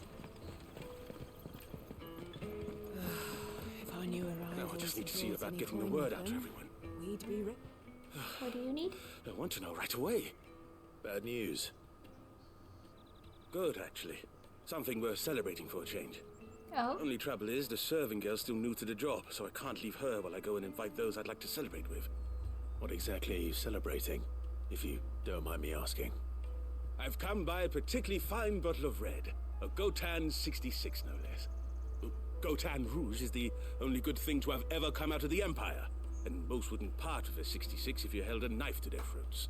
If I knew arrivals... Now I just need to see about getting the word out to everyone. We'd be ready. What do you need? I want to know right away. Bad news. Good, actually. Something worth celebrating for a change. Oh? Only trouble is, the serving girl's still new to the job, so I can't leave her while I go and invite those I'd like to celebrate with. What exactly are you celebrating, if you don't mind me asking? I've come by a particularly fine bottle of red. A Gotan 66, no less. Gotan Rouge is the only good thing to have ever come out of the Empire. and most wouldn't part with a 66 if you held a knife to their throats.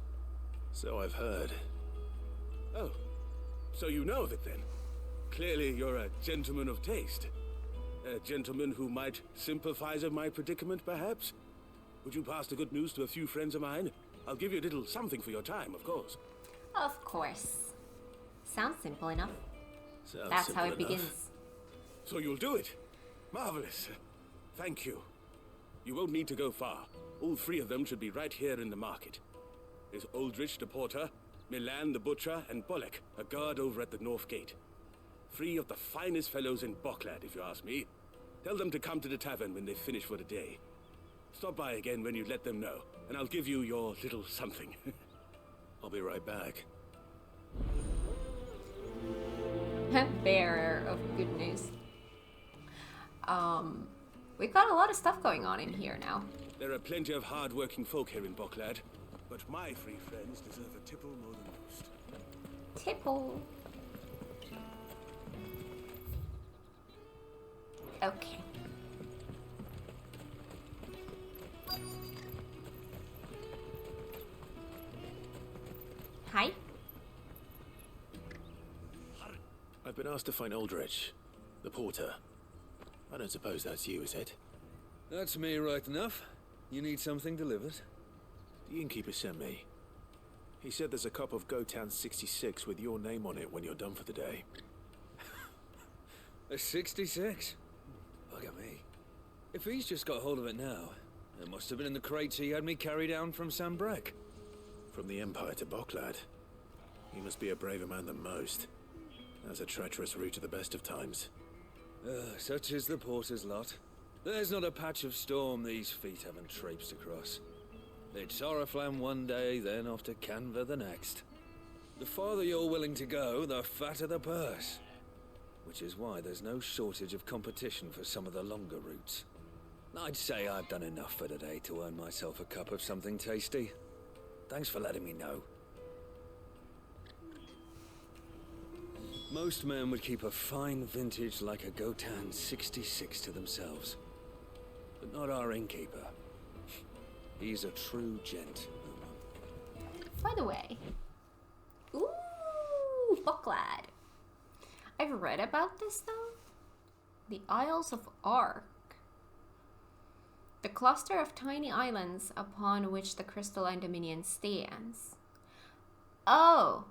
So I've heard. Oh, so you know of it then? Clearly you're a gentleman of taste. A gentleman who might sympathize with my predicament, perhaps? Would you pass the good news to a few friends of mine? I'll give you a little something for your time, of course. Of course. Sounds simple enough. Sounds That's simple how it enough. begins. So you'll do it? Marvelous. Thank you. You won't need to go far. All three of them should be right here in the market. There's Aldrich the porter, Milan the butcher, and Bolek, a guard over at the north gate. Three of the finest fellows in Boklad, if you ask me. Tell them to come to the tavern when they've finished for the day. Stop by again when you let them know, and I'll give you your little something. I'll be right back. Bearer of good news. We've got a lot of stuff going on in here now. There are plenty of hard-working folk here in Boklad, but my three friends deserve a tipple more than most. Tipple. Okay. Hi. I've been asked to find Aldrich, the porter. I don't suppose that's you, is it? That's me right enough. You need something delivered? The innkeeper sent me. He said there's a cup of Gotan 66 with your name on it when you're done for the day. A 66? Bugger me. If he's just got hold of it now, it must have been in the crates he had me carry down from Sambrek. From the Empire to Boklad. He must be a braver man than most. That's a treacherous route to the best of times. Such is the porter's lot. There's not a patch of storm these feet haven't traipsed across. It's Oriflamme one day, then off to Canva the next. The farther you're willing to go, the fatter the purse. Which is why there's no shortage of competition for some of the longer routes. I'd say I've done enough for today to earn myself a cup of something tasty. Thanks for letting me know. Most men would keep a fine vintage like a Gotan 66 to themselves. But not our innkeeper. He's a true gent. By the way. Ooh, Boklad. I've read about this though. The Isles of Ark. The cluster of tiny islands upon which the Crystalline Dominion stands. Oh!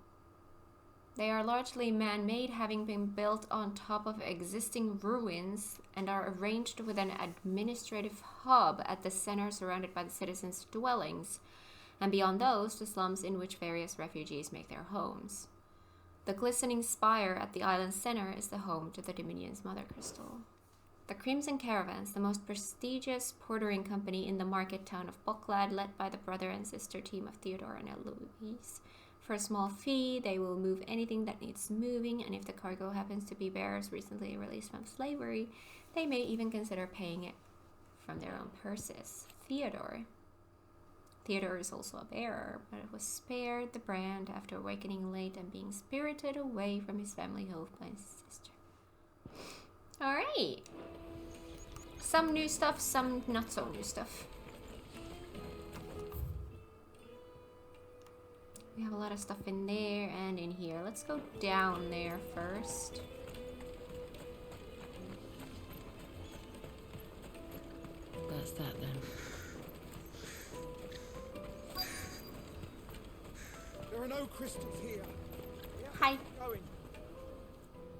They are largely man-made, having been built on top of existing ruins and are arranged with an administrative hub at the center surrounded by the citizens' dwellings, and beyond those, the slums in which various refugees make their homes. The glistening spire at the island's center is the home to the Dominion's mother crystal. The Crimson Caravans, the most prestigious portering company in the market town of Boklad, led by the brother and sister team of Theodore and Eloise. For a small fee, they will move anything that needs moving, and if the cargo happens to be bearers recently released from slavery, they may even consider paying it from their own purses. Theodore is also a bearer, but was spared the brand after awakening late and being spirited away from his family home by his sister. Alright. Some new stuff, some not so new stuff. We have a lot of stuff in there and in here. Let's go down there first. That's that then. There are no crystals here. Hi.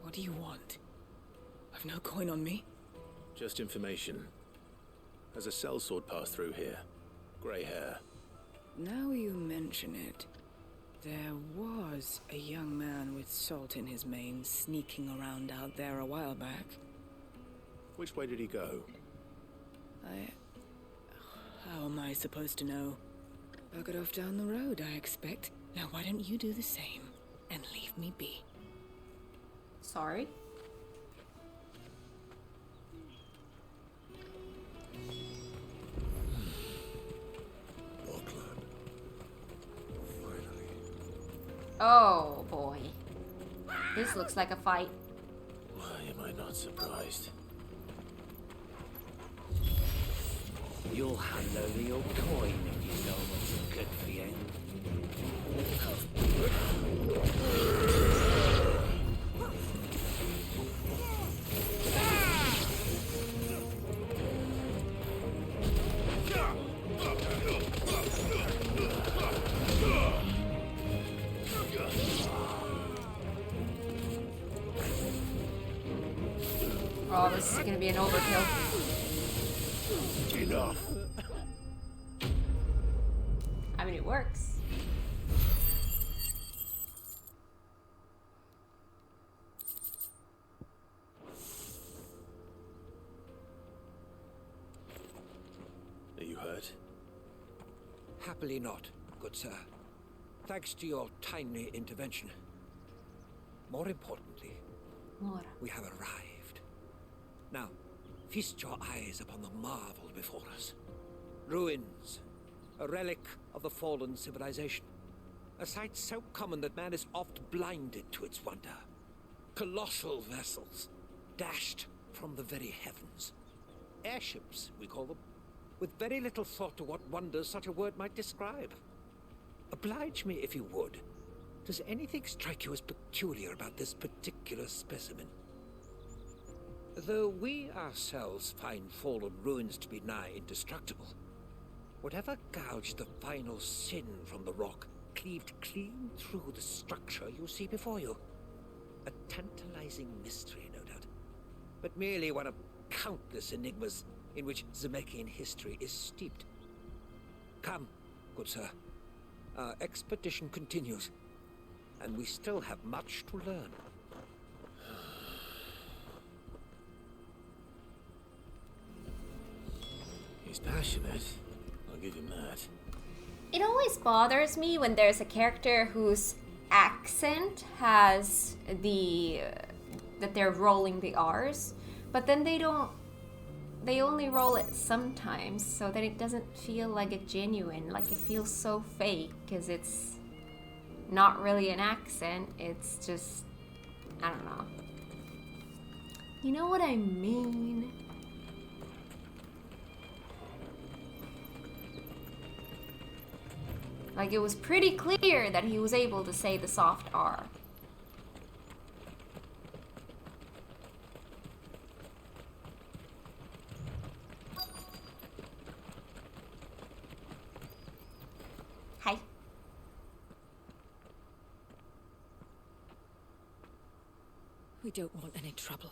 What do you want? I've no coin on me. Just information. Has a sellsword passed through here? Grey hair. Now you mention it. There was a young man with salt in his mane sneaking around out there a while back. Which way did he go? How am I supposed to know? Buggered off down the road, I expect. Now why don't you do the same and leave me be? Sorry. Oh boy. This looks like a fight. Why am I not surprised? You'll hand over your coin if you know what's good for you. Oh, this is gonna be an overkill. Enough. I mean, it works. Are you hurt? Happily not, good sir. Thanks to your timely intervention. More importantly, we have arrived. Now, feast your eyes upon the marvel before us. Ruins, a relic of the fallen civilization. A sight so common that man is oft blinded to its wonder. Colossal vessels, dashed from the very heavens. Airships, we call them, with very little thought to what wonders such a word might describe. Oblige me if you would. Does anything strike you as peculiar about this particular specimen? Though we ourselves find fallen ruins to be nigh indestructible, whatever gouged the final sin from the rock cleaved clean through the structure you see before you. A tantalizing mystery, no doubt, but merely one of countless enigmas in which Zemeckis history is steeped. Come, good sir. Our expedition continues, and we still have much to learn. He's passionate. I'll give him that. It always bothers me when there's a character whose accent has that they're rolling the R's, but then they only roll it sometimes, so that it doesn't feel like a genuine, like it feels so fake, because it's not really an accent, it's just, I don't know. You know what I mean? Like, it was pretty clear that he was able to say the soft R. Hi. We don't want any trouble.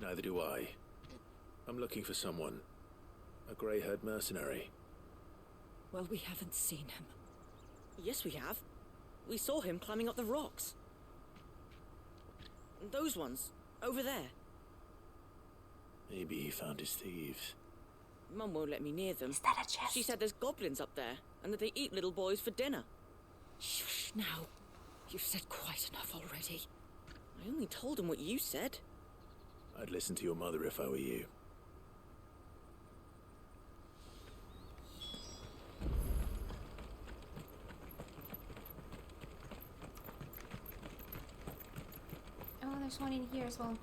Neither do I. I'm looking for someone. A grey-haired mercenary. Well, we haven't seen him. Yes, we have. We saw him climbing up the rocks. Those ones, over there. Maybe he found his thieves. Mum won't let me near them. Is that a chest? She said there's goblins up there, and that they eat little boys for dinner. Shush now. You've said quite enough already. I only told him what you said. I'd listen to your mother if I were you. Oh, there's one in here as well.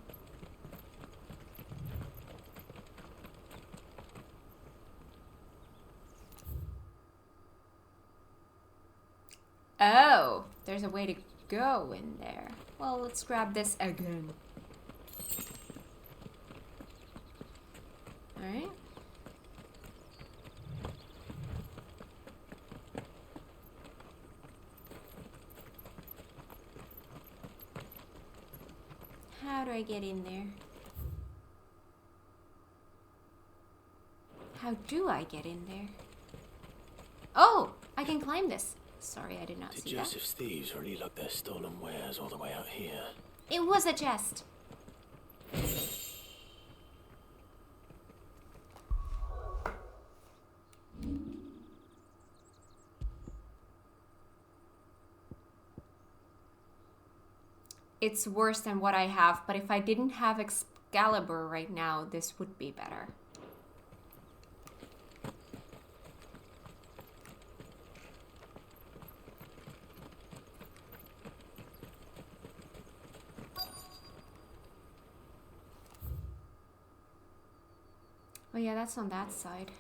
Oh, there's a way to go in there. Well, let's grab this again. Alright. How do I get in there? How do I get in there? Oh, I can climb this. Sorry, I did not Did see Joseph's thieves really lug their stolen wares all the way out here? that. It was a chest. It's worse than what I have, but if I didn't have Excalibur right now, this would be better. Oh yeah, that's on that side.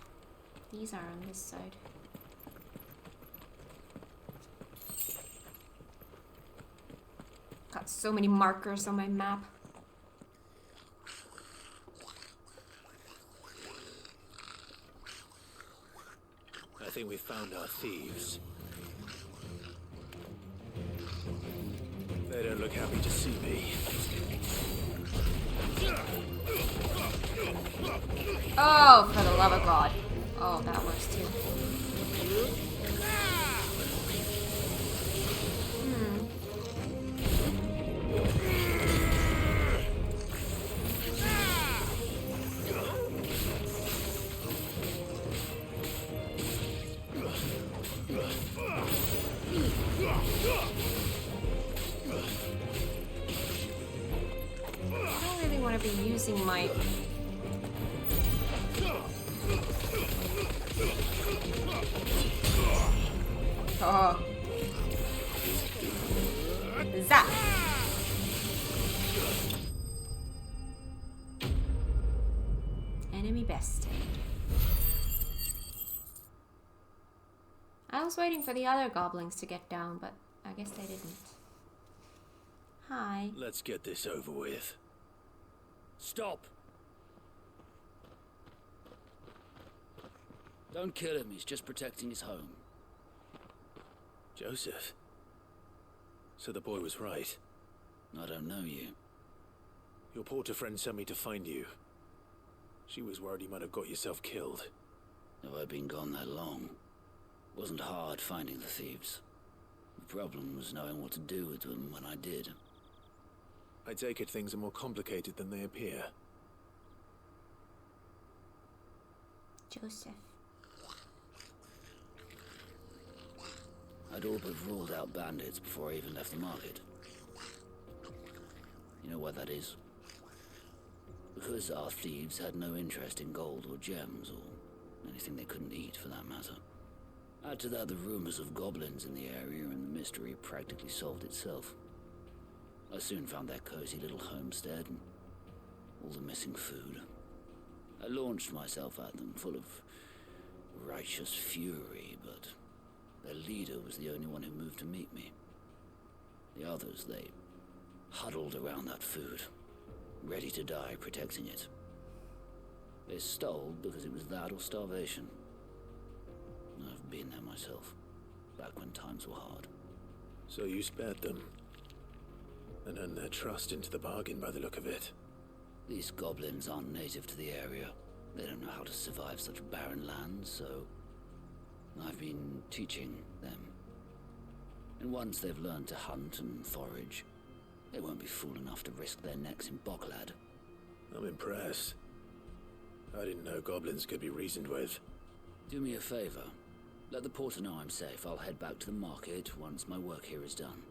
These are on this side. Got so many markers on my map. I think we found our thieves. They don't look happy to see me. Oh, for the love of God. Oh, that works too. I don't really want to be using my... Oh. Zap! Enemy bested. I was waiting for the other goblins to get down, but I guess they didn't. Hi. Let's get this over with. Stop! Don't kill him, he's just protecting his home. Joseph? So the boy was right. I don't know you. Your porter friend sent me to find you. She was worried you might have got yourself killed. Have I been gone that long? It wasn't hard finding the thieves. The problem was knowing what to do with them when I did. I take it things are more complicated than they appear. Joseph. I'd all but ruled out bandits before I even left the market. You know why that is? Because our thieves had no interest in gold or gems, or anything they couldn't eat for that matter. Add to that the rumors of goblins in the area, and the mystery practically solved itself. I soon found their cozy little homestead and all the missing food. I launched myself at them, full of righteous fury, but their leader was the only one who moved to meet me. The others, they huddled around that food, ready to die protecting it. They stole because it was that or starvation. I've been there myself, back when times were hard. So you spared them, and earned their trust into the bargain by the look of it. These goblins aren't native to the area. They don't know how to survive such barren lands, so I've been teaching them. And once they've learned to hunt and forage, they won't be fool enough to risk their necks in Boklad. I'm impressed. I didn't know goblins could be reasoned with. Do me a favor. Let the porter know I'm safe. I'll head back to the market once my work here is done.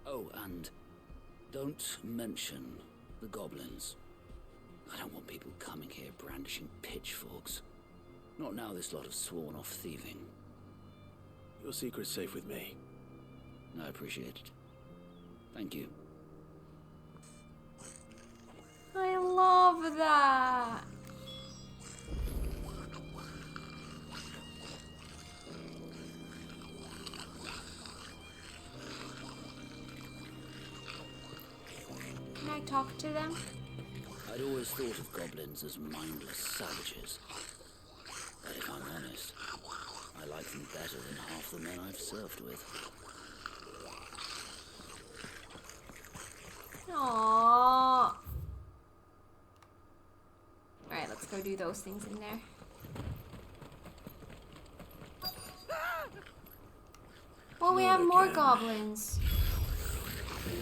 Oh, and don't mention the goblins. I don't want people coming here brandishing pitchforks. Not now this lot have sworn off thieving. Your secret's safe with me. I appreciate it. Thank you. I love that. Can I talk to them? I'd always thought of goblins as mindless savages. But if I'm honest, I like them better than half the men I've served with. Aww. Alright, let's go do those things in there. Well, we have more goblins.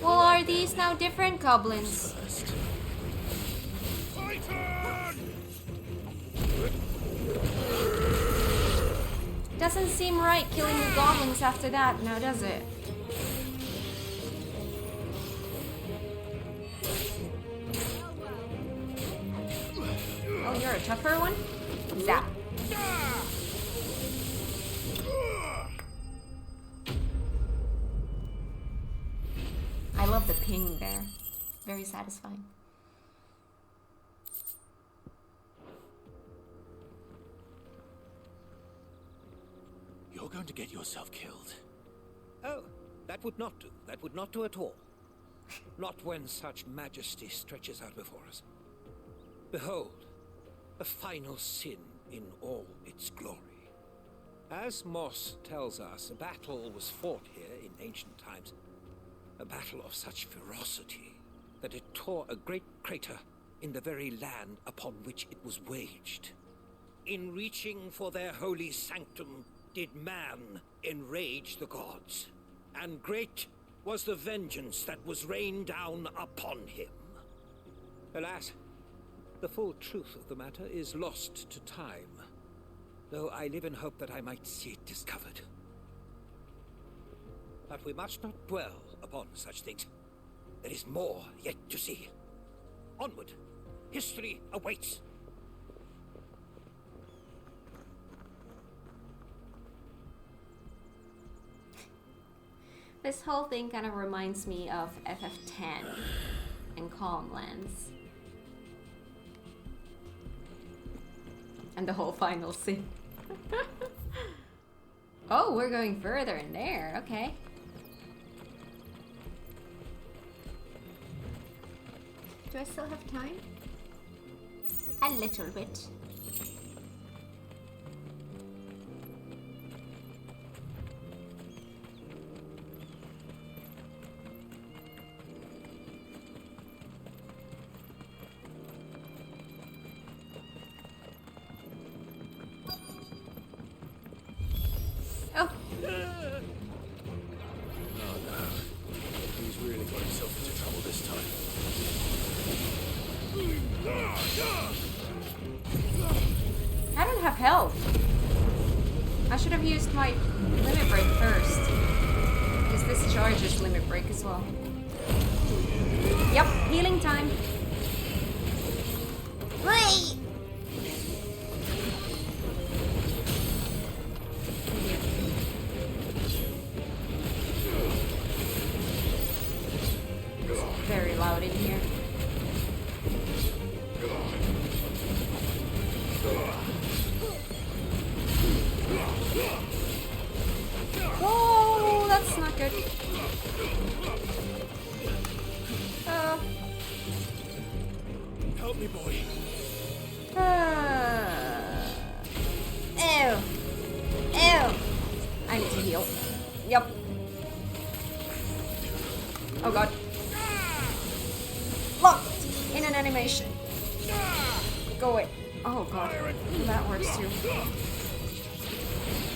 Well, are these now different goblins? Doesn't seem right killing the goblins after that, now does it? Oh, you're a tougher one? Zap. I love the ping there. Very satisfying. You're going to get yourself killed. Oh, that would not do. That would not do at all. Not when such majesty stretches out before us. Behold, the final sin in all its glory. As Moss tells us, a battle was fought here in ancient times. A battle of such ferocity that it tore a great crater in the very land upon which it was waged. In reaching for their holy sanctum, did man enrage the gods, and great was the vengeance that was rained down upon him. Alas, the full truth of the matter is lost to time, though I live in hope that I might see it discovered. But we must not dwell upon such things. There is more yet to see. Onward! History awaits! This whole thing kind of reminds me of FF10 and Calmlands. And the whole final scene. Oh, we're going further in there. Okay. Do I still have time? A little bit. Oh no. He's really got himself into trouble this time. I don't have health. I should have used my limit break first. Because this charges limit break as well. Yep, healing time. Wait! It's very loud in here. Oh, that's not good. Help me, boy. Ew. Ew. I need to heal. Yep. Oh god. Locked in an animation. Go away. Oh god. That works too.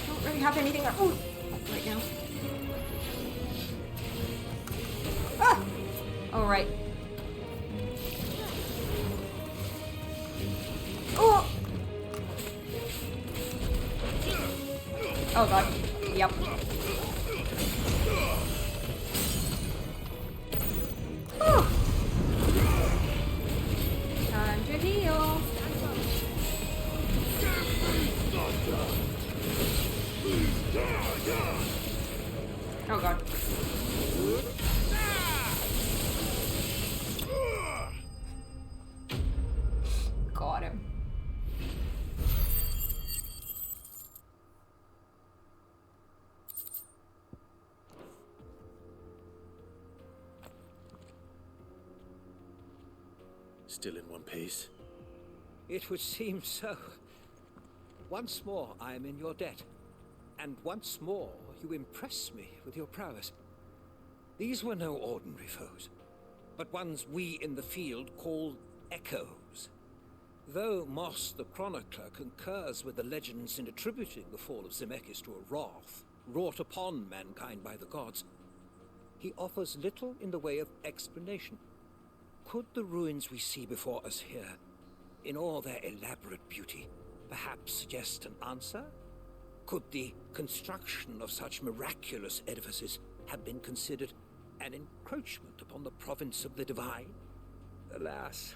Don't really have anything right now. Ah! Alright. Oh! Oh god. Yep. Whew. Time to heal. Oh god. Got him. Still in one piece. It would seem so. Once more I am in your debt. And once more you impress me with your prowess. These were no ordinary foes, but ones we in the field call echoes. Though Moss the Chronicler concurs with the legends in attributing the fall of Zemeckis to a wrath wrought upon mankind by the gods, he offers little in the way of explanation. Could the ruins we see before us here, in all their elaborate beauty, perhaps suggest an answer? Could the construction of such miraculous edifices have been considered an encroachment upon the province of the divine? Alas,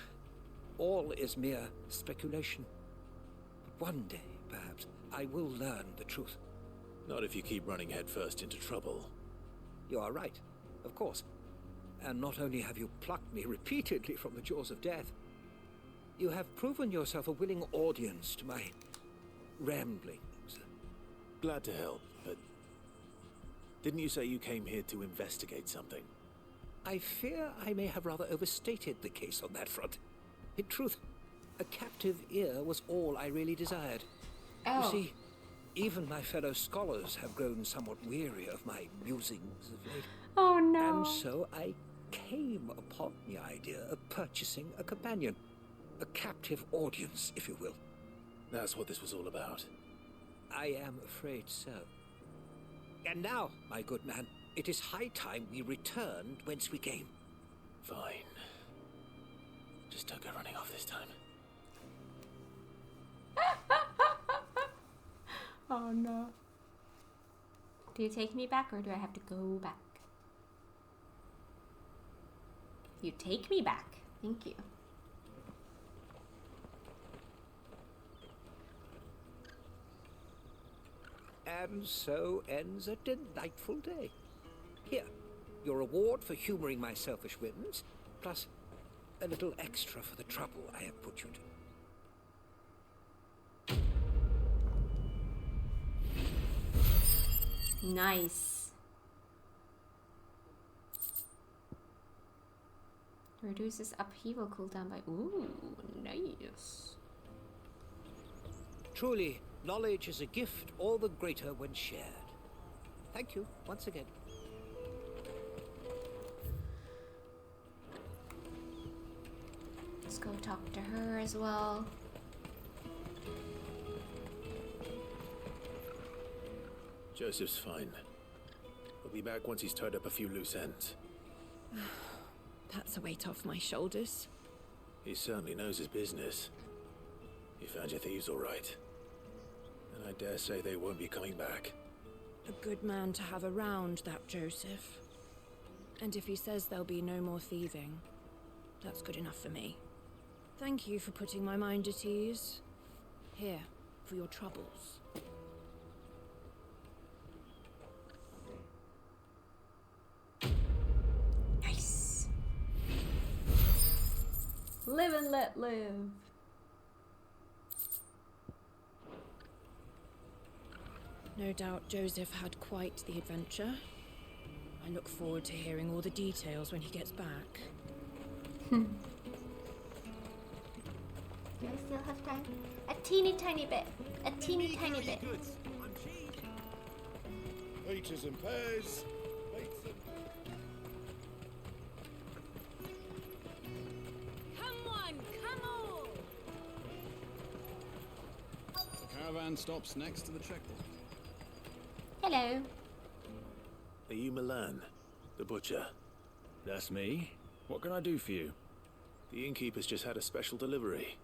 all is mere speculation. But one day, perhaps, I will learn the truth. Not if you keep running headfirst into trouble. You are right, of course. And not only have you plucked me repeatedly from the jaws of death, you have proven yourself a willing audience to my ramblings. glad to help, but didn't you say you came here to investigate something? I fear I may have rather overstated the case on that front. In truth, a captive ear was all I really desired. Oh. You see, even my fellow scholars have grown somewhat weary of my musings of late. Oh no. And so I came upon the idea of purchasing a companion. A captive audience, if you will. That's what this was all about. I am afraid so. And now, my good man, it is high time we returned whence we came. Fine. Just don't go running off this time. Oh no. Do you take me back or do I have to go back? You take me back. Thank you. And so ends a delightful day. Here, your reward for humoring my selfish whims, plus a little extra for the trouble I have put you to. Nice. Reduces upheaval cooldown by... Ooh, nice. Truly, knowledge is a gift all the greater when shared. Thank you once again. Let's go talk to her as well. Joseph's fine. We'll be back once he's tied up a few loose ends. That's a weight off my shoulders. He certainly knows his business. You found your thieves all right. And I dare say they won't be coming back. A good man to have around, that Joseph. And if he says there'll be no more thieving, that's good enough for me. Thank you for putting my mind at ease. Here, for your troubles. Nice. Live and let live. No doubt Joseph had quite the adventure. I look forward to hearing all the details when he gets back. Do I still have time? A teeny tiny bit. A teeny tiny bit. Peaches and pears. Come on, come on! The caravan stops next to the checkpoint. Hello. Are you Milan, the butcher? That's me. What can I do for you? The innkeeper's just had a special delivery.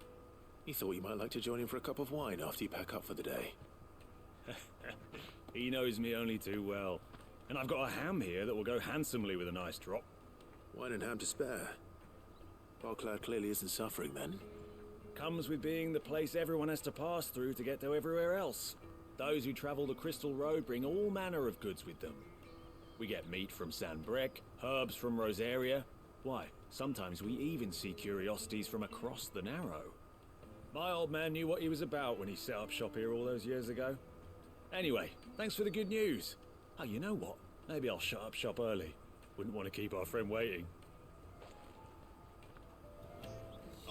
He thought you might like to join him for a cup of wine after you pack up for the day. He knows me only too well. And I've got a ham here that will go handsomely with a nice drop. Wine and ham to spare. Barclad clearly isn't suffering then. Comes with being the place everyone has to pass through to get to everywhere else. Those who travel the Crystal Road bring all manner of goods with them. We get meat from San Brec, herbs from Rosaria. Why, sometimes we even see curiosities from across the Narrow. My old man knew what he was about when he set up shop here all those years ago. Anyway, thanks for the good news. Oh, you know what? Maybe I'll shut up shop early. Wouldn't want to keep our friend waiting.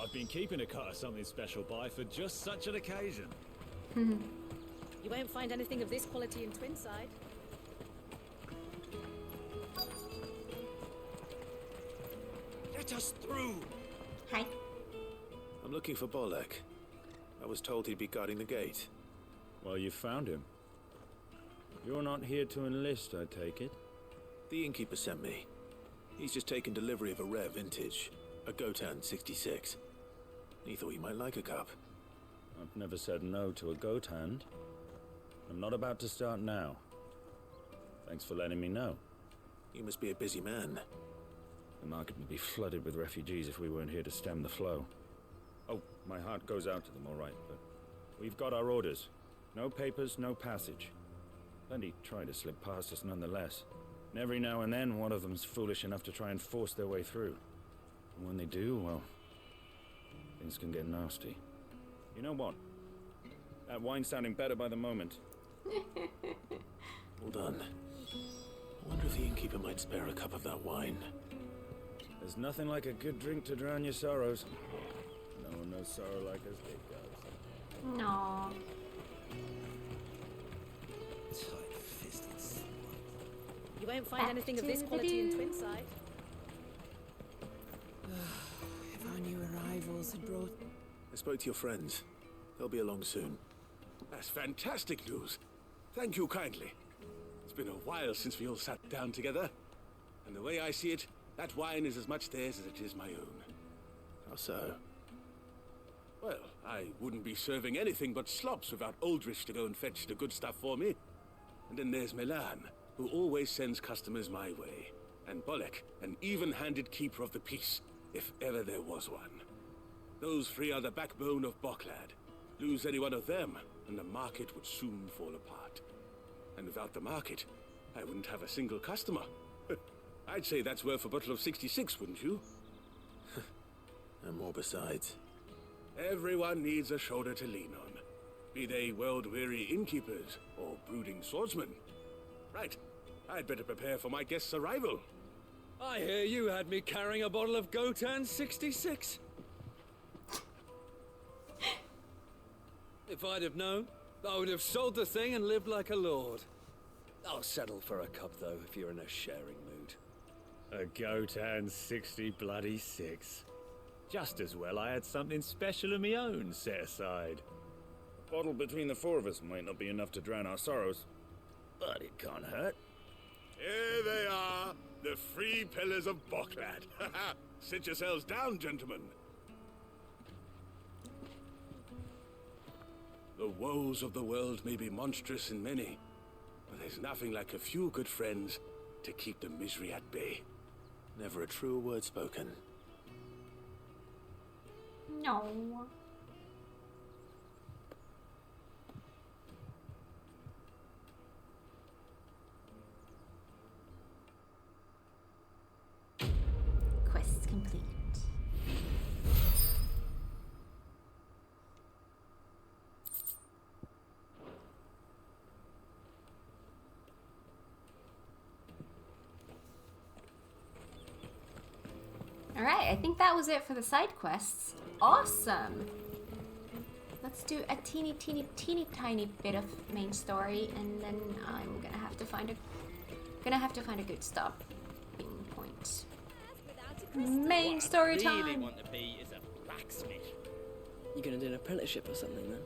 I've been keeping a cut of something special by for just such an occasion. You won't find anything of this quality in Twinside. Let us through! Hi. I'm looking for Bolek. I was told he'd be guarding the gate. Well, you found him. You're not here to enlist, I take it? The innkeeper sent me. He's just taken delivery of a rare vintage, a Gotan 66. He thought you might like a cup. I've never said no to a goat hand. I'm not about to start now. Thanks for letting me know. You must be a busy man. The market would be flooded with refugees if we weren't here to stem the flow. Oh, my heart goes out to them, all right, but we've got our orders. No papers, no passage. Plenty try to slip past us nonetheless. And every now and then, one of them's foolish enough to try and force their way through. And when they do, well, things can get nasty. You know what? That wine's sounding better by the moment. Well done. I wonder if the innkeeper might spare a cup of that wine. There's nothing like a good drink to drown your sorrows. No one knows sorrow like us big guys. No. Tight-fisted slut. You won't find anything of this quality in Twinside. If our new arrivals had brought... I spoke to your friends. They'll be along soon. That's fantastic news. Thank you kindly. It's been a while since we all sat down together. And the way I see it, that wine is as much theirs as it is my own. How so? Well, I wouldn't be serving anything but slops without Aldrich to go and fetch the good stuff for me. And then there's Milan, who always sends customers my way. And Bolek, an even-handed keeper of the peace, if ever there was one. Those three are the backbone of Boklad. Lose any one of them, and the market would soon fall apart. And without the market, I wouldn't have a single customer. I'd say that's worth a bottle of 66, wouldn't you? And more besides. Everyone needs a shoulder to lean on. Be they world-weary innkeepers or brooding swordsmen. Right, I'd better prepare for my guest's arrival. I hear you had me carrying a bottle of Gotan 66. If I'd have known, I would have sold the thing and lived like a lord. I'll settle for a cup, though, if you're in a sharing mood. A Gotan 60 bloody 6. Just as well I had something special of my own set aside. A bottle between the four of us might not be enough to drown our sorrows, but it can't hurt. Here they are, the three pillars of Boklad. Sit yourselves down, gentlemen. The woes of the world may be monstrous in many, but there's nothing like a few good friends to keep the misery at bay. Never a truer word spoken. No. Quest complete. Alright, I think that was it for the side quests. Awesome! Let's do a teeny tiny bit of main story, and then I'm gonna have to find a good stopping point. Main story what I really time! want to be is a blacksmith. You gonna do an apprenticeship or something then?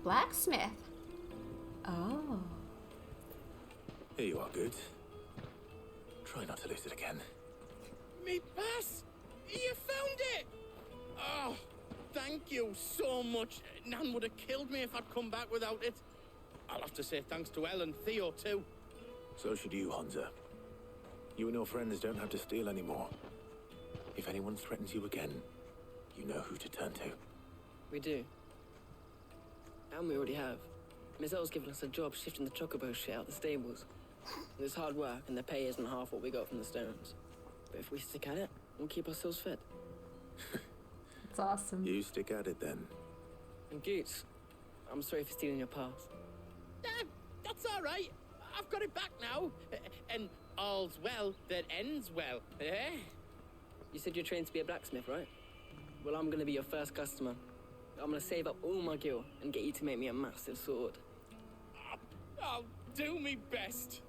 Blacksmith? Oh. Here you are, good. Try not to lose it again. Me pass! You found it! Oh, thank you so much. Nan would have killed me if I'd come back without it. I'll have to say thanks to Elle and Theo too. So should you, Hansa. You and your friends don't have to steal anymore. If anyone threatens you again, you know who to turn to. We do. And we already have. Miss Elle's given us a job shifting the chocobo shit out the stables. It's hard work, and the pay isn't half what we got from the stones. But if we stick at it, we'll keep ourselves fed. That's awesome. You stick at it then. And Goots, I'm sorry for stealing your path. That's all right. I've got it back now. And all's well that ends well, eh? You said you're trained to be a blacksmith, right? Well, I'm gonna be your first customer. I'm gonna save up all my gil and get you to make me a massive sword. I'll do me best.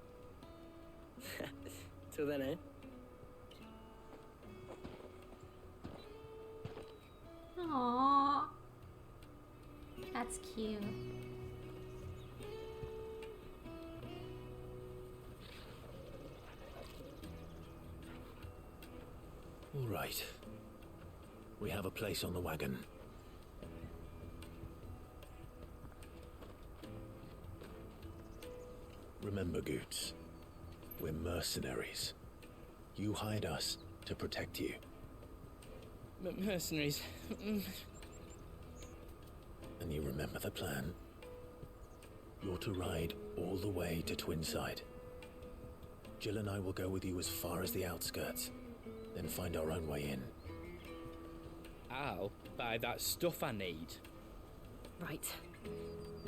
Till then, eh? Aww. That's cute. All right. We have a place on the wagon. Remember, Goots, we're mercenaries. You hired us to protect you. Mercenaries. And you remember the plan? You're to ride all the way to Twinside. Jill and I will go with you as far as the outskirts, then find our own way in. I'll buy that stuff I need. Right.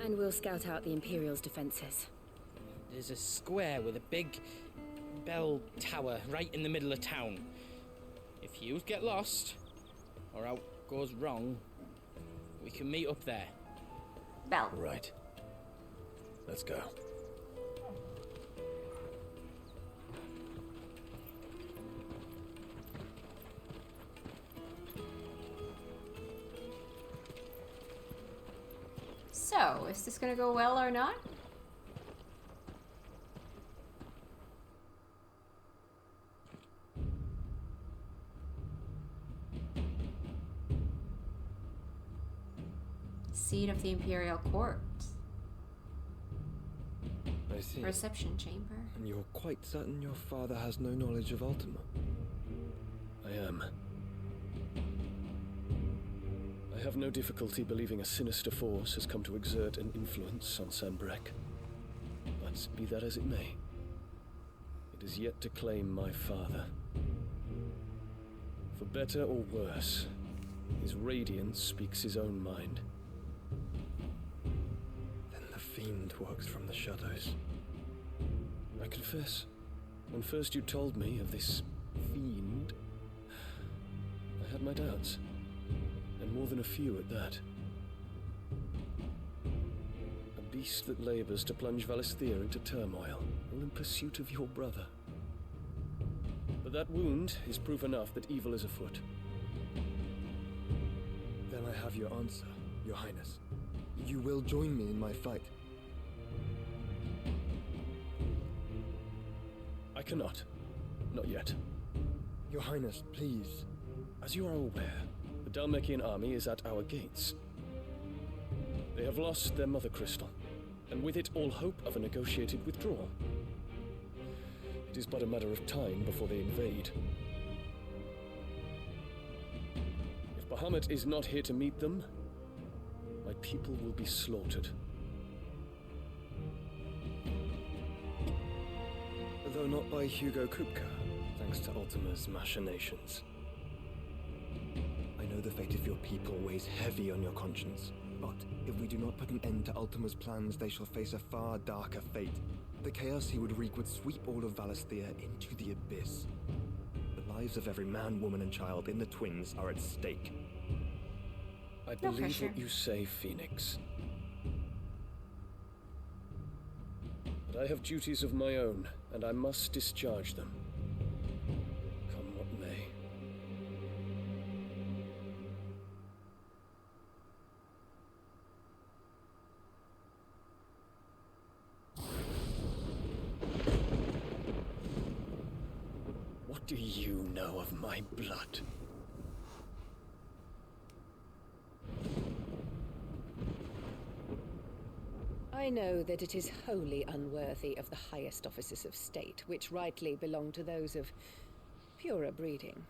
And we'll scout out the Imperial's defenses. There's a square with a big bell tower right in the middle of town. If you get lost, or out goes wrong, we can meet up there. Bell. Right. Let's go. So, is this gonna go well or not? Seat of the Imperial Court. I see. Reception chamber. And you're quite certain your father has no knowledge of Ultima? I am. I have no difficulty believing a sinister force has come to exert an influence on Sanbreque. But be that as it may, it is yet to claim my father. For better or worse, his radiance speaks his own mind. Then the fiend works from the shadows. I confess, when first you told me of this fiend, I had my doubts. And more than a few at that. A beast that labors to plunge Valisthea into turmoil, all in pursuit of your brother. But that wound is proof enough that evil is afoot. Then I have your answer, Your Highness. You will join me in my fight. I cannot. Not yet. Your Highness, please. As you are aware, the Dhalmekian army is at our gates. They have lost their mother crystal, and with it all hope of a negotiated withdrawal. It is but a matter of time before they invade. If Bahamut is not here to meet them, my people will be slaughtered. Though not by Hugo Kupka, thanks to Ultima's machinations. I know the fate of your people weighs heavy on your conscience, but if we do not put an end to Ultima's plans, they shall face a far darker fate. The chaos he would wreak would sweep all of Valisthea into the abyss. The lives of every man, woman, and child in the Twins are at stake. I believe what you say, Phoenix. But I have duties of my own, and I must discharge them. Come what may. What do you know of my blood? I know that it is wholly unworthy of the highest offices of state, which rightly belong to those of purer breeding.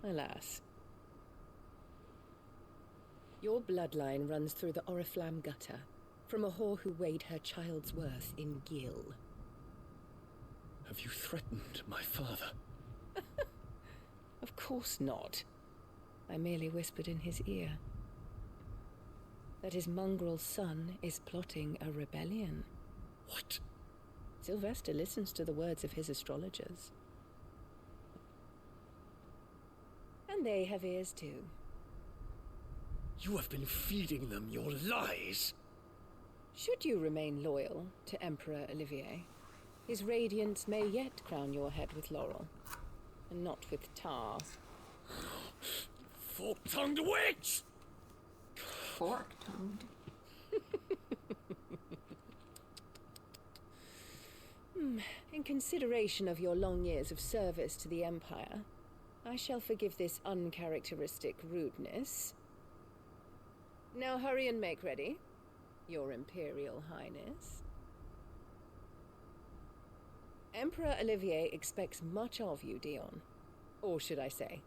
Alas. Your bloodline runs through the Oriflamme gutter, from a whore who weighed her child's worth in gil. Have you threatened my father? Of course not. I merely whispered in his ear that his mongrel son is plotting a rebellion. What? Sylvester listens to the words of his astrologers. And they have ears too. You have been feeding them your lies! Should you remain loyal to Emperor Olivier, his radiance may yet crown your head with laurel, and not with tar. Fork-tongued witch! Fork-tongued? In consideration of your long years of service to the Empire, I shall forgive this uncharacteristic rudeness. Now hurry and make ready, Your Imperial Highness. Emperor Olivier expects much of you, Dion. Or should I say,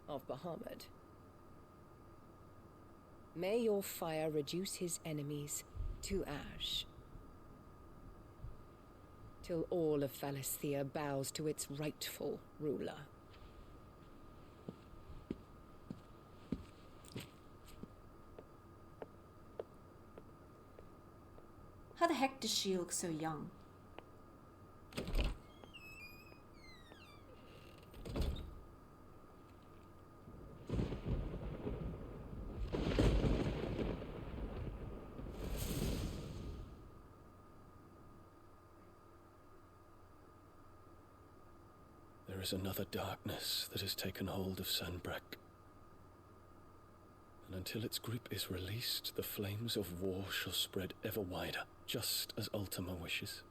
of Bahamut. May your fire reduce his enemies to ash, till all of Valisthea bows to its rightful ruler. How the heck does she look so young? There is another darkness that has taken hold of Sanbreque. And until its grip is released, the flames of war shall spread ever wider, just as Ultima wishes.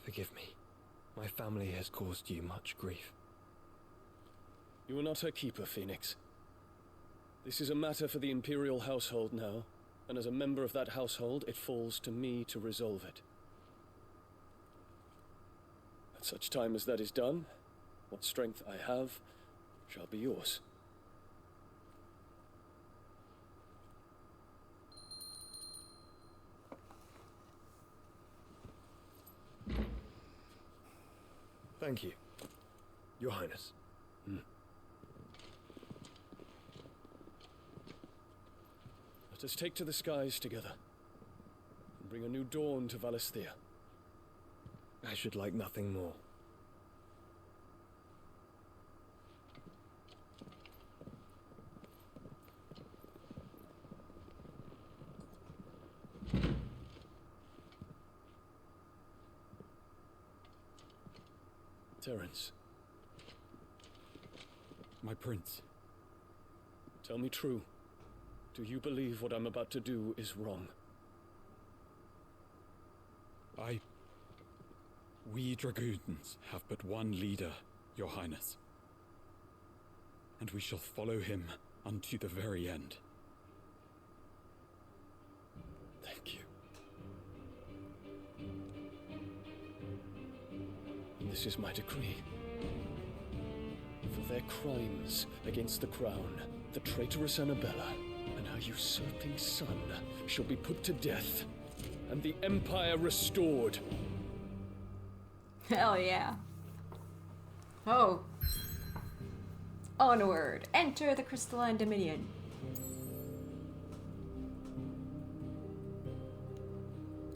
Forgive me. My family has caused you much grief. You are not her keeper, Phoenix. This is a matter for the Imperial household now, and as a member of that household, it falls to me to resolve it. At such time as that is done, what strength I have shall be yours. Thank you, Your Highness. Let us take to the skies together, and bring a new dawn to Valisthea. I should like nothing more. Terence. My prince. Tell me true. Do you believe what I'm about to do is wrong? We dragoons have but one leader, Your Highness. And we shall follow him unto the very end. Thank you. And this is my decree. For their crimes against the crown, the traitorous Annabella and her usurping son shall be put to death, and the Empire restored. Hell yeah. Oh. Onward. Enter the Crystalline Dominion.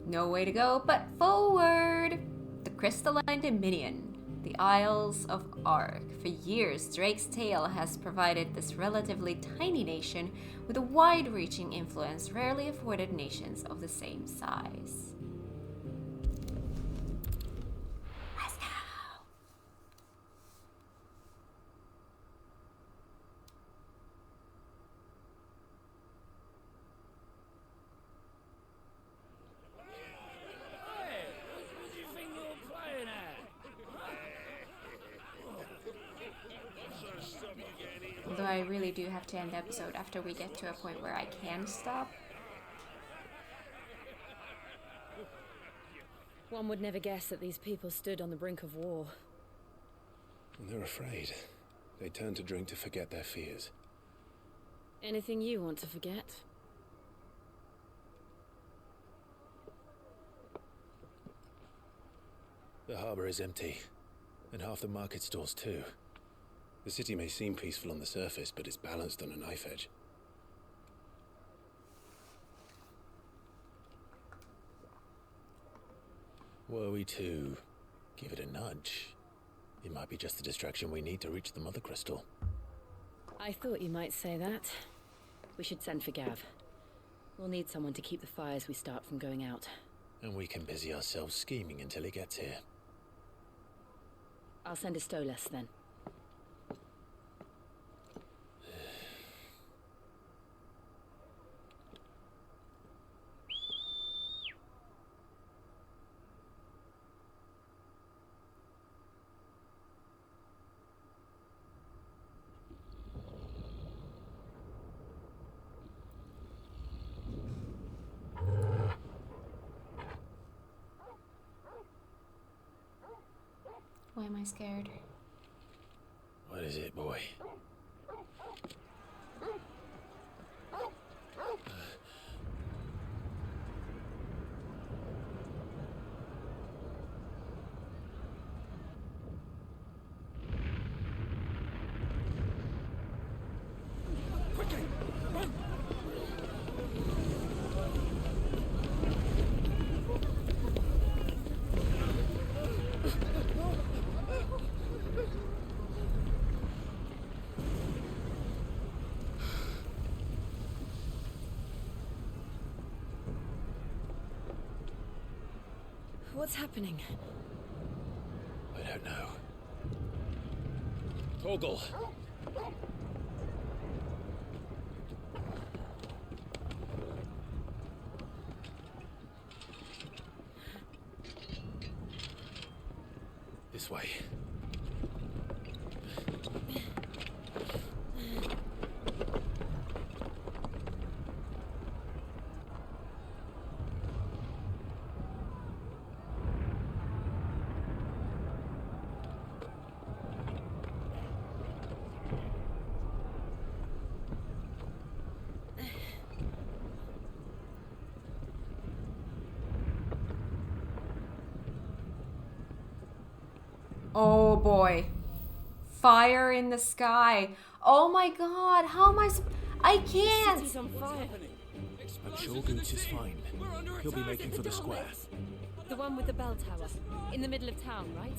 No way to go but forward. The Crystalline Dominion. The Isles of Ark. For years, Drake's Tale has provided this relatively tiny nation with a wide-reaching influence rarely afforded nations of the same size. Let's go! Although I really do have to end the episode after we get to a point where I can stop. One would never guess that these people stood on the brink of war. They're afraid. They turn to drink to forget their fears. Anything you want to forget? The harbor is empty, and half the market stalls too. The city may seem peaceful on the surface, but it's balanced on a knife edge. Were we to give it a nudge, it might be just the distraction we need to reach the Mother Crystal. I thought you might say that. We should send for Gav. We'll need someone to keep the fires we start from going out. And we can busy ourselves scheming until he gets here. I'll send a Stolas then. Why am I scared? What is it, boy? What's happening? I don't know. Torgal! This way. Oh boy. Fire in the sky. Oh my god, how am I can't! The city's on fire. I'm sure Goots is fine. He'll be making for the square. The one with the bell tower. In the middle of town, right?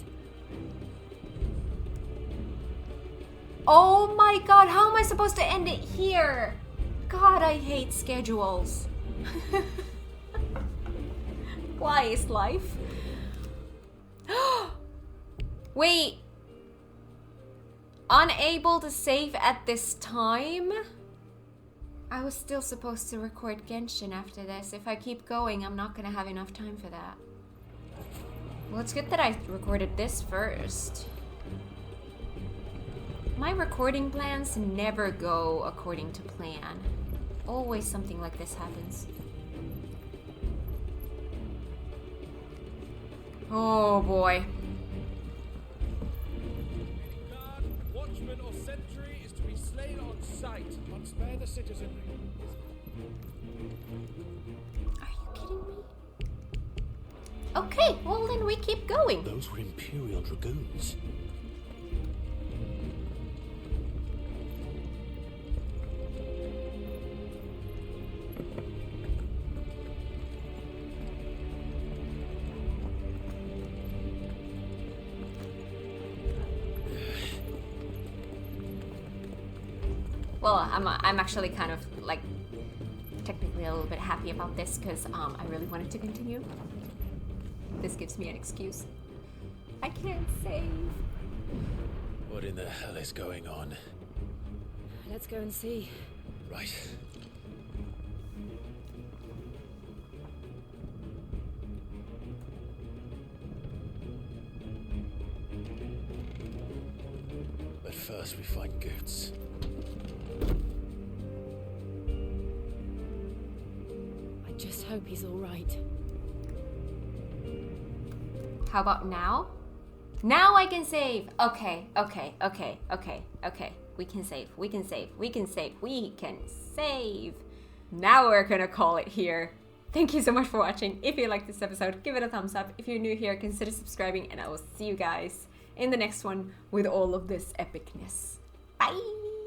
Oh my god, how am I supposed to end it here? God, I hate schedules. Why is life? Wait. Unable to save at this time? I was still supposed to record Genshin after this. If I keep going, I'm not gonna have enough time for that. Well, it's good that I recorded this first. My recording plans never go according to plan. Always something like this happens. Oh boy. Guard, watchman, or sentry is to be slain on sight. But spare the citizenry. Are you kidding me? Okay, well then we keep going. Those were Imperial Dragoons. Well, I'm actually kind of like technically a little bit happy about this because I really wanted to continue. This gives me an excuse. I can't save. What in the hell is going on? Let's go and see. Right. But first we find Goots. I just hope he's all right. How about now? Now I can save. Okay. We can save. We can save. Now we're gonna call it here. Thank you so much for watching. If you liked this episode, give it a thumbs up. If you're new here, consider subscribing, and I will see you guys in the next one with all of this epicness. Bye!